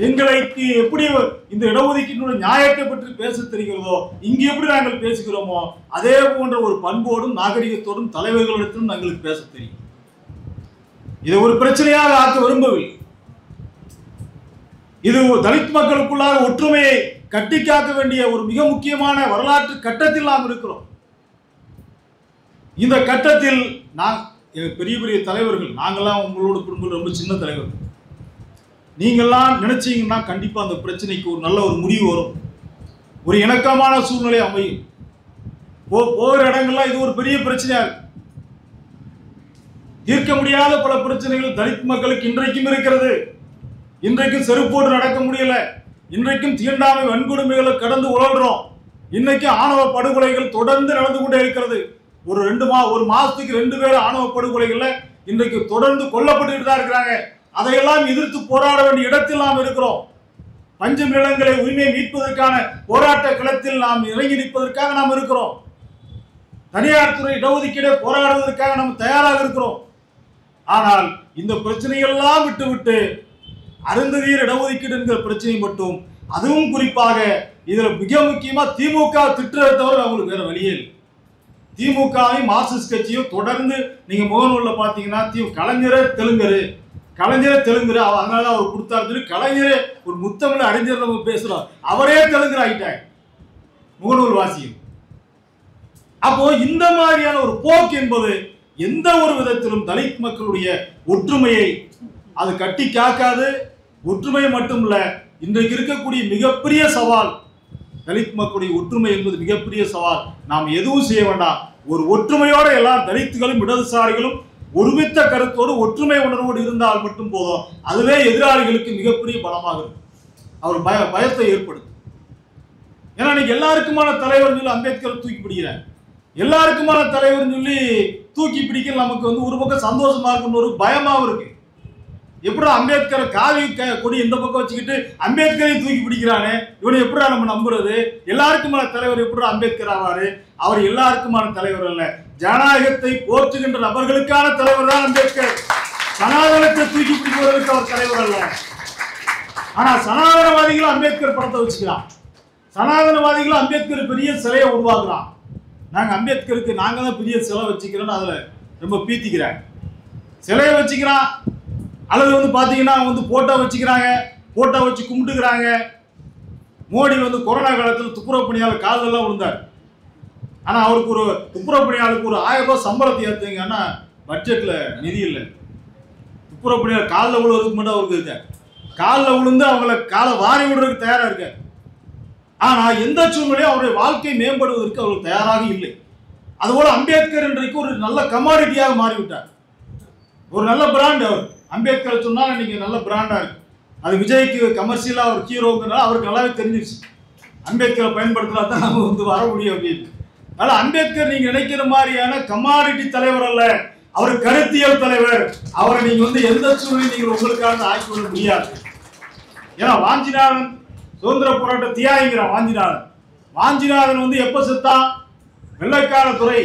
எங்களுக்கு எப்படி இந்த இடஒதுக்கீட்டினுடைய நியாயத்தை பற்றி பேச தெரிகிறதோ, இங்கு எப்படி நாங்கள் பேசுகிறோமோ அதே போன்ற ஒரு பண்போடும் நாகரிகத்தோடும் தலைவர்களிடத்திலும் எங்களுக்கு பேச தெரியும். இதை ஒரு பிரச்சனையாக ஆக்க விரும்பவில்லை. இது தலித் மக்களுக்குள்ளாக ஒற்றுமையை கட்டி காக்க வேண்டிய ஒரு மிக முக்கியமான வரலாற்று கட்டத்தில் நாம் இருக்கிறோம். இந்த கட்டத்தில் பெரிய பெரிய தலைவர்கள், நாங்கள்லாம் உங்களோட குடும்பத்தில் ரொம்ப சின்ன தலைவர்கள், நீங்கள்லாம் நினைச்சீங்கன்னா கண்டிப்பா அந்த பிரச்சனைக்கு ஒரு நல்ல ஒரு முடிவு வரும், ஒரு இணக்கமான சூழ்நிலை அமையும். போகிற இடங்கள்லாம் இது ஒரு பெரிய பிரச்சனையா இருக்கு. தீர்க்க முடியாத பல பிரச்சனைகள் தலித் மக்களுக்கு இன்றைக்கும் இருக்கிறது. இன்றைக்கும் செருப்போடு நடக்க முடியல, இன்றைக்கும் தீண்டாமை வன்கொடுமைகளை கடந்து உழல்றோம். இன்னைக்கு ஆணவ படுகொலைகள் தொடர்ந்து நடந்து கொண்டே இருக்கிறது. ஒரு மாசத்துக்கு 2 பேர் ஆணவ படுகொலைகள்ல இன்றைக்கு தொடர்ந்து கொல்லப்பட்டு தான் இருக்கிறாங்க. அதையெல்லாம் எதிர்த்து போராட வேண்டிய இடத்தில் நாம் இருக்கிறோம். பஞ்சம் நிலங்களை உரிமையை மீட்பதற்கான போராட்ட களத்தில் நாம் இறங்கி நிற்பதற்காக நாம் இருக்கிறோம். தனியார் துறை இடஒதுக்கீடை போராடுவதற்காக நாம் தயாராக இருக்கிறோம். ஆனால் இந்த பிரச்சனைகள் எல்லாம் விட்டுவிட்டு அருந்ததியர் இடஒதுக்கீடு என்கிற பிரச்சனை மட்டும், அதுவும் குறிப்பாக இதுல மிக முக்கியமா திமுக திட்டுறதை தவிர அவங்களுக்கு வேற வழியே இல்லை. திமுகவும் மார்க்சிஸ்ட் கட்சியும் தொடர்ந்து நீங்க முகநூல்ல பாத்தீங்கன்னா கலைஞரே தெலுங்கரு அதனால அவர் கொடுத்தாரு சொல்லி கலைஞரே ஒரு முத்தமிழ் அறிஞர் நம்ம பேசுறோம், அவரே தெலுங்கர் ஆகிட்டாங்க முகநூல் வாசியும். அப்போ இந்த மாதிரியான ஒரு போக்கு என்பது எந்த ஒரு விதத்திலும் தலித் மக்களுடைய ஒற்றுமையை அது கட்டி காக்காது. ஒற்றுமை மட்டும் இல்ல, இன்றைக்கு இருக்கக்கூடிய மிகப்பெரிய சவால் தலித் மக்களுடைய ஒற்றுமை என்பது மிகப்பெரிய சவால். நாம் எதுவும் செய்ய வேண்டாம், ஒரு ஒற்றுமையோட எல்லா தலித்துகளும் இடதுசாரிகளும் ஒருமித்த கருத்தோடு ஒற்றுமை உணர்வோடு இருந்தால் மட்டும் போதும். அதுவே எதிராளிகளுக்கு மிகப்பெரிய பலமாக இருக்கும், அவர் பயத்தை ஏற்படுத்தும். ஏன்னா இன்னைக்கு எல்லாருக்குமான தலைவர் சொல்லி அம்பேத்கர் தூக்கி பிடிக்கிறார், எல்லாருக்குமான தலைவர் சொல்லி தூக்கி பிடிக்க நமக்கு ஒரு பக்கம் சந்தோஷமா இருக்குன்னு ஒரு பயமாவும் இருக்கு. எப்படி அம்பேத்கர் காவி கொடி இந்த பக்கம் வச்சுக்கிட்டு அம்பேத்கரையும் தூக்கி பிடிக்கிறானே, இவனை எப்படி நம்ம நம்புறது? எல்லாருக்குமான தலைவர் எப்படி அம்பேத்கர் ஆவாரு? அவர் எல்லாருக்குமான தலைவர் அல்ல, ஜனநாயகத்தை போற்றுகின்ற நபர்களுக்கான தலைவர் தான் அம்பேத்கர். சனாதனத்தை தூக்கி பிடிப்பதற்கு அவர் தலைவர் அல்ல. ஆனா சனாதனவாதிகளும் அம்பேத்கர் படத்தை வச்சுக்கிறான், சனாதனவாதிகளும் அம்பேத்கர் பெரிய சிலையை உருவாக்குறான். நாங்க அம்பேத்கருக்கு நாங்க தான் பெரிய சிலை வச்சுக்கிறோம், அதுல ரொம்ப பீத்திக்கிறாங்க. சிலையை வச்சுக்கிறான் அல்லது பாத்தீங்கன்னா போட்டோ வச்சுக்கிறாங்க, போட்டோ வச்சு கும்பிட்டுக்கிறாங்க. மோடி கொரோனா காலத்தில் துப்புரவு பணியாளர் காலெல்லாம் விழுந்தார். ஆனா அவருக்கு ஒரு துப்புரவு பணியாளருக்கு ஒரு 1000 ரூபாய் சம்பளத்தை ஏற்றுங்க, ஆனா பட்ஜெட்ல நிதி இல்லை. துப்புரவு பணியாளர் காலில் விழுவதுக்கு மட்டும் அவருக்கு இருக்க, காலில் விழுந்து அவங்கள காலை வாரி விடுறதுக்கு தயாரா இருக்க. ஆனா எந்த சூழ்நிலையும் அவருடைய வாழ்க்கை மேம்படுவதற்கு அவர்கள் தயாராக இல்லை. அதுபோல அம்பேத்கர் இன்றைக்கு ஒரு நல்ல கமாடிட்டியாக மாறிவிட்டார், ஒரு நல்ல பிராண்ட். அவர் அம்பேத்கர் சொன்னால் இன்னைக்கு நல்ல பிராண்டா இருக்கு. அது விஜய்க்கு கமர்ஷியலா ஒரு ஹீரோங்கிறனால அவருக்கு நல்லாவே தெரிஞ்சிருச்சு, அம்பேத்கரை பயன்படுத்தினா தான் நம்ம வர முடியும் அப்படின்னு. அதனால அம்பேத்கர் நீங்க நினைக்கிற மாதிரியான கமாடிட்டி தலைவர் அல்ல, அவர் கருத்தியல் தலைவர். அவரை நீங்க எந்த சூழ்நிலையும் நீங்க உங்களுக்காக ஆக்கிவிட முடியாது. ஏன்னா வாஞ்சிநாதன் சுதந்திர போராட்ட தியாகிங்கிறான் வாஞ்சிநாதன் எப்ப செத்தான்? வெள்ளைக்கார துறை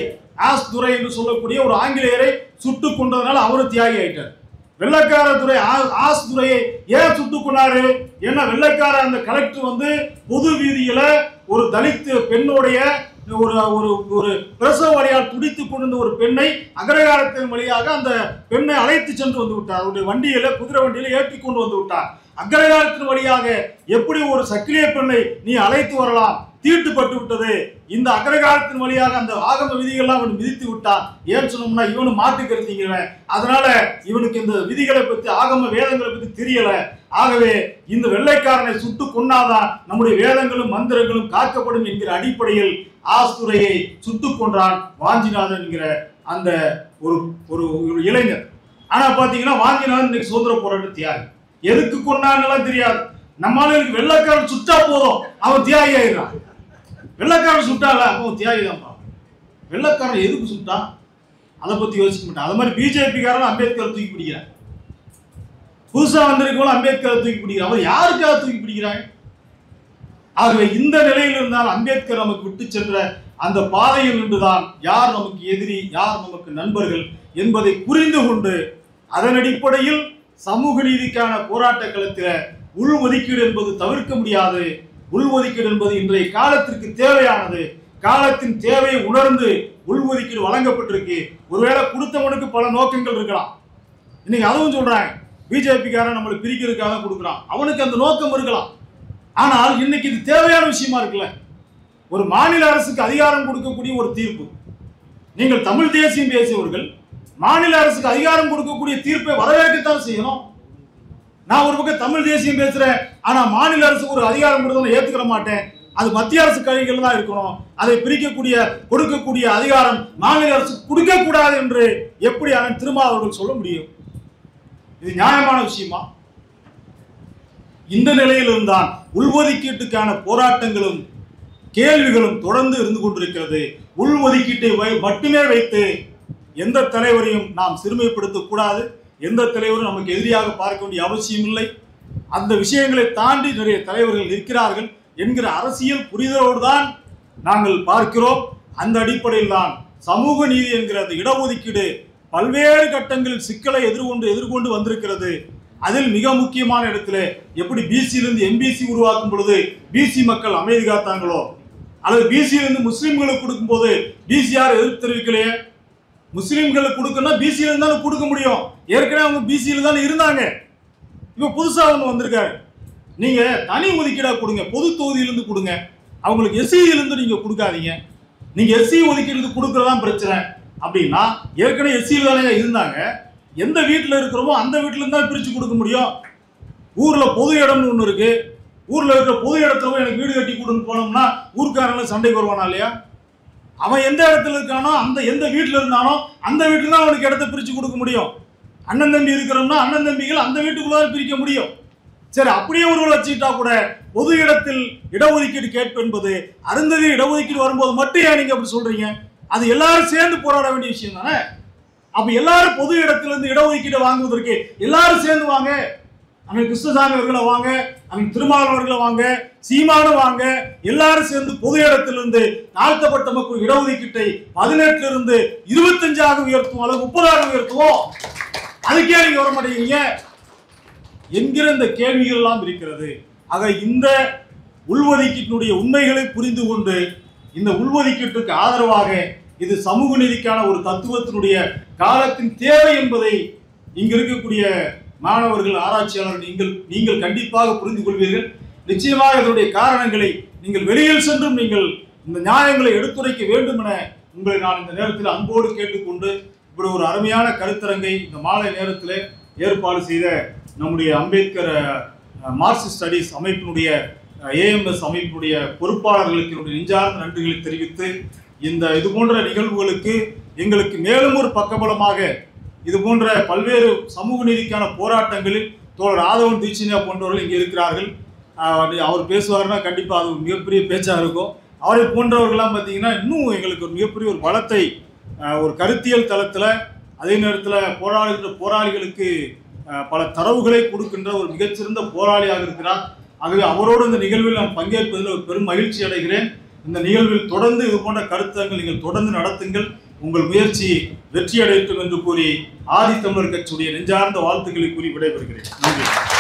ஆஸ் துறை என்று சொல்லக்கூடிய ஒரு ஆங்கிலேயரை சுட்டு கொண்டதுனால அவரு தியாகி ஆயிட்டார். வெள்ளைக்கார துறை ஆஸ் துறையை ஏன் சுட்டு கொண்டாரு? ஏன்னா வெள்ளைக்கார அந்த கலெக்டர் பொது வீதியில ஒரு தலித் பெண்ணுடைய ஒரு பிரசவ வழியால் துடித்துக் கொண்டிருந்த ஒரு பெண்ணை அக்ரகாரத்தின் வழியாக அந்த பெண்ணை அழைத்து சென்று வந்து விட்டார். அவருடைய வண்டியில குதிரை வண்டியில ஏற்றி கொண்டு வந்து விட்டார். அக்ரகாரத்தின் வழியாக எப்படி ஒரு சக்கிலிய பெண்ணை நீ அழைத்து வரலாம்? தீட்டுப்பட்டு விட்டது. இந்த அக்ரகாரத்தின் வழியாக அந்த ஆகம விதிகள்லாம் அவன் விதித்து விட்டான். ஏன்னு சொன்னோம்னா இவனு மாட்டு கருத்திங்கிறவன், அதனால இவனுக்கு இந்த விதிகளை பத்தி ஆகம வேதங்களை பத்தி தெரியல. ஆகவே இந்த வெள்ளைக்காரனை சுட்டு கொன்னாதான் நம்முடைய வேதங்களும் மந்திரங்களும் காக்கப்படும் என்கிற அடிப்படையில் ஆஸ்துரையை சுட்டு கொன்றான் வாஞ்சிநாதன் என்கிற அந்த ஒரு இளைஞர். ஆனா பாத்தீங்கன்னா வாஞ்சிநாதன் இன்னைக்கு சுதந்திர போராட்ட தியாகி. எதுக்கு கொண்டான்னு தெரியாது. நம்மளுக்கு வெள்ளைக்காரன் சுட்டா போதும் அவன் தியாகி ஆயிடுறான். வெள்ளைக்காரன் சுட்டால அவன் தியாகி தான். வெள்ளைக்காரன் எதுக்கு சுட்டான் அதை பத்தி யோசிக்க மாட்டான். அது மாதிரி பிஜேபி காரன் அம்பேத்கர் தூக்கி பிடிக்கிறான். புதுசா வந்திருக்கவங்க அம்பேத்கர் தூக்கி பிடிக்கிறான். அவர் யாருக்காக தூக்கி பிடிக்கிறாங்க? ஆகவே இந்த நிலையில் இருந்தால் அம்பேத்கர் நமக்கு விட்டு சென்ற அந்த பாதையில் நின்றுதான் யார் நமக்கு எதிரி யார் நமக்கு நண்பர்கள் என்பதை புரிந்து கொண்டு அதன் அடிப்படையில் சமூக நீதிக்கான போராட்ட களத்தில் உள்ஒதுக்கீடு என்பது தவிர்க்க முடியாது. உள்ஒதுக்கீடு என்பது இன்றைய காலத்திற்கு தேவையானது. காலத்தின் தேவையை உணர்ந்து உள்ஒதுக்கீடு வழங்கப்பட்டிருக்கு. ஒருவேளை கொடுத்தவனுக்கு பல நோக்கங்கள் இருக்கலாம். இன்னைக்கு அதுவும் சொல்றாங்க, பிஜேபிக்காரன் நம்மளை பிரிக்கிறதுக்காக கொடுக்குறான், அவனுக்கு அந்த நோக்கம் இருக்கலாம். ஆனால் இன்னைக்கு இது தேவையான விஷயமா இருக்குல்ல. ஒரு மாநில அரசுக்கு அதிகாரம் கொடுக்கக்கூடிய ஒரு தீர்ப்பு. நீங்கள் தமிழ் தேசியம் பேசியவர்கள் மாநில அரசுக்கு அதிகாரம் கொடுக்கக்கூடிய தீர்ப்பை வரவேற்கத்தான் செய்யணும். நான் ஒரு பக்கம் தமிழ் தேசியம் பேசுறேன், ஆனா மாநில அரசுக்கு ஒரு அதிகாரம் கொடுத்தா ஏத்துக்கிற மாட்டேன். அது மத்திய அரசு கைகள் தான் இருக்கணும். அதை பிரிக்கக்கூடிய கொடுக்கக்கூடிய அதிகாரம் மாநில அரசு கொடுக்க கூடாது என்று எப்படி அண்ணன் திருமாவளவர்கள் சொல்ல முடியும்? இது நியாயமான விஷயமா? இந்த நிலையில் இருந்தால் உள்ஒதுக்கீட்டுக்கான போராட்டங்களும் கேள்விகளும் தொடர்ந்து இருந்து கொண்டிருக்கிறது. உள்ஒதுக்கீட்டை மட்டுமே வைத்து எந்த தலைவரையும் நாம் சிறுமைப்படுத்தக் கூடாது. எந்த தலைவரும் நமக்கு எதிரியாக பார்க்க வேண்டிய அவசியம் இல்லை. அந்த விஷயங்களை தாண்டி நிறைய தலைவர்கள் இருக்கிறார்கள் என்கிற அரசியல் புரிதலோடு தான் நாங்கள் பார்க்கிறோம். அந்த அடிப்படையில் தான் சமூக நீதி என்கிற அந்த இடஒதுக்கீடு பல்வேறு கட்டங்களில் சிக்கலை எதிர்கொண்டு வந்திருக்கிறது. அதில் மிக முக்கியமான இடத்துல எப்படி பிசியிலிருந்து எம்பிசி உருவாக்கும் பொழுது பிசி மக்கள் அமைதி காத்தாங்களோ, அல்லது பிசியிலிருந்து முஸ்லிம்களுக்கு கொடுக்கும் போது பிசி யார் எதிர்ப்பு தெரிவிக்கலையே. முஸ்லிம்களுக்கு கொடுக்கணும்னா பிசியில இருந்தாலும் கொடுக்க முடியும். ஏற்கனவே அவங்க பிசியில தானே இருந்தாங்க. இப்ப புதுசா ஒன்று வந்திருக்காரு. நீங்க தனி ஒதுக்கீடா கொடுங்க, பொது தொகுதியிலிருந்து கொடுங்க. அவங்களுக்கு எஸ்சியிலிருந்து நீங்க கொடுக்காதீங்க. நீங்க எஸ்சி ஒதுக்கீடு கொடுக்கறதா பிரச்சனை அப்படின்னா, ஏற்கனவே எஸ்சியில தானே இருந்தாங்க. எந்த வீட்டில் இருக்கிறோமோ அந்த வீட்டில இருந்தா பிரிச்சு கொடுக்க முடியும். ஊர்ல பொது இடம்னு ஒண்ணு இருக்கு. ஊர்ல இருக்கிற பொது இடத்துல போய் எனக்கு வீடு கட்டி கொடுன்னு போனோம்னா ஊர்க்காரங்க சண்டைக்கு வருவானா இல்லையா? அவன் எந்த இடத்துல இருக்கானோ, அந்த எந்த வீட்டில் இருந்தானோ அந்த வீட்டுல தான் அவனுக்கு இடத்த பிரிச்சு கொடுக்க முடியும். அண்ணன் தம்பி இருக்கிறோம்னா அண்ணன் தம்பிகள் அந்த வீட்டுக்குள்ள பிரிக்க முடியும். சரி, அப்படியே ஒரு வச்சுக்கிட்டா கூட பொது இடத்தில் இடஒதுக்கீடு கேட்பு என்பது அருந்ததி இடஒதுக்கீடு வரும்போது மட்டும் ஏன் நீங்க அப்படி சொல்றீங்க? அது எல்லாரும் சேர்ந்து போராட வேண்டிய விஷயம் தானே. அப்ப எல்லாரும் பொது இடத்திலிருந்து இடஒதுக்கீடு வாங்குவதற்கு எல்லாரும் சேர்ந்து வாங்க. அண்ணன் கிருஷ்ணசாமி அவர்களை வாங்க, அண்ணன் திருமாவளவன் அவர்களை வாங்க, சீமானு வாங்க. எல்லாரும் சேர்ந்து பொது இடத்திலிருந்து தாழ்த்தப்பட்ட மக்கள் இடஒதுக்கீட்டை 18 இருந்து 25 உயர்த்துவோம், அல்லது 30 உயர்த்துவோம். அதுக்கே நீங்க வர மாட்டேங்கிறீங்க என்கிற இந்த கேள்விகள் எல்லாம் இருக்கிறது. ஆக இந்த உள்ஒதுக்கீட்டினுடைய உண்மைகளை புரிந்து கொண்டு இந்த உள்ஒதுக்கீட்டுக்கு ஆதரவாக இது சமூக நீதிக்கான ஒரு தத்துவத்தினுடைய காலத்தின் தேவை என்பதை இங்க இருக்கக்கூடிய மாணவர்கள், ஆராய்ச்சியாளர்கள் நீங்கள் கண்டிப்பாக புரிந்து கொள்வீர்கள். நிச்சயமாக இதனுடைய காரணங்களை நீங்கள் வெளியில் சென்றும் நீங்கள் இந்த நியாயங்களை எடுத்துரைக்க வேண்டும் என உங்களை நான் இந்த நேரத்தில் அன்போடு கேட்டுக்கொண்டு, இப்படி ஒரு அருமையான கருத்தரங்கை இந்த மாலை நேரத்தில் ஏற்பாடு செய்த நம்முடைய அம்பேத்கர் மார்க்சிஸ்ட் ஸ்டடீஸ் அமைப்பினுடைய ஏஎம்எஸ் அமைப்பினுடைய பொறுப்பாளர்களுக்கு என்னுடைய நெஞ்சார்ந்த நன்றிகளை தெரிவித்து, இது போன்ற நிகழ்வுகளுக்கு எங்களுக்கு மேலும் ஒரு பக்கபலமாக இது போன்ற பல்வேறு சமூக நீதிக்கான போராட்டங்களில் தோழர் ஆதவன் தீட்சிதா போன்றவர்கள் இங்கே இருக்கிறார்கள். அவர் பேசுவார்னா கண்டிப்பாக அது மிகப்பெரிய பேச்சாக இருக்கும். அவரை போன்றவர்கள்லாம் பார்த்தீங்கன்னா இன்னும் எங்களுக்கு ஒரு மிகப்பெரிய ஒரு பலத்தை ஒரு கருத்தியல் தளத்தில், அதே நேரத்தில் போராளிகளுக்கு பல தரவுகளை கொடுக்கின்ற ஒரு மிகச்சிறந்த போராளியாக இருக்கிறார். ஆகவே அவரோடு இந்த நிகழ்வில் நான் பங்கேற்பதில் ஒரு பெரும் மகிழ்ச்சி அடைகிறேன். இந்த நிகழ்வில் தொடர்ந்து இது போன்ற கருத்தரங்கள் நீங்கள் தொடர்ந்து நடத்துங்கள். உங்கள் முயற்சி வெற்றி அடையட்டும் என்று கூறி ஆதித்தமிழர் கட்சியுடைய நெஞ்சார்ந்த வாழ்த்துக்களை கூறி விடைபெறுகிறேன். நன்றி.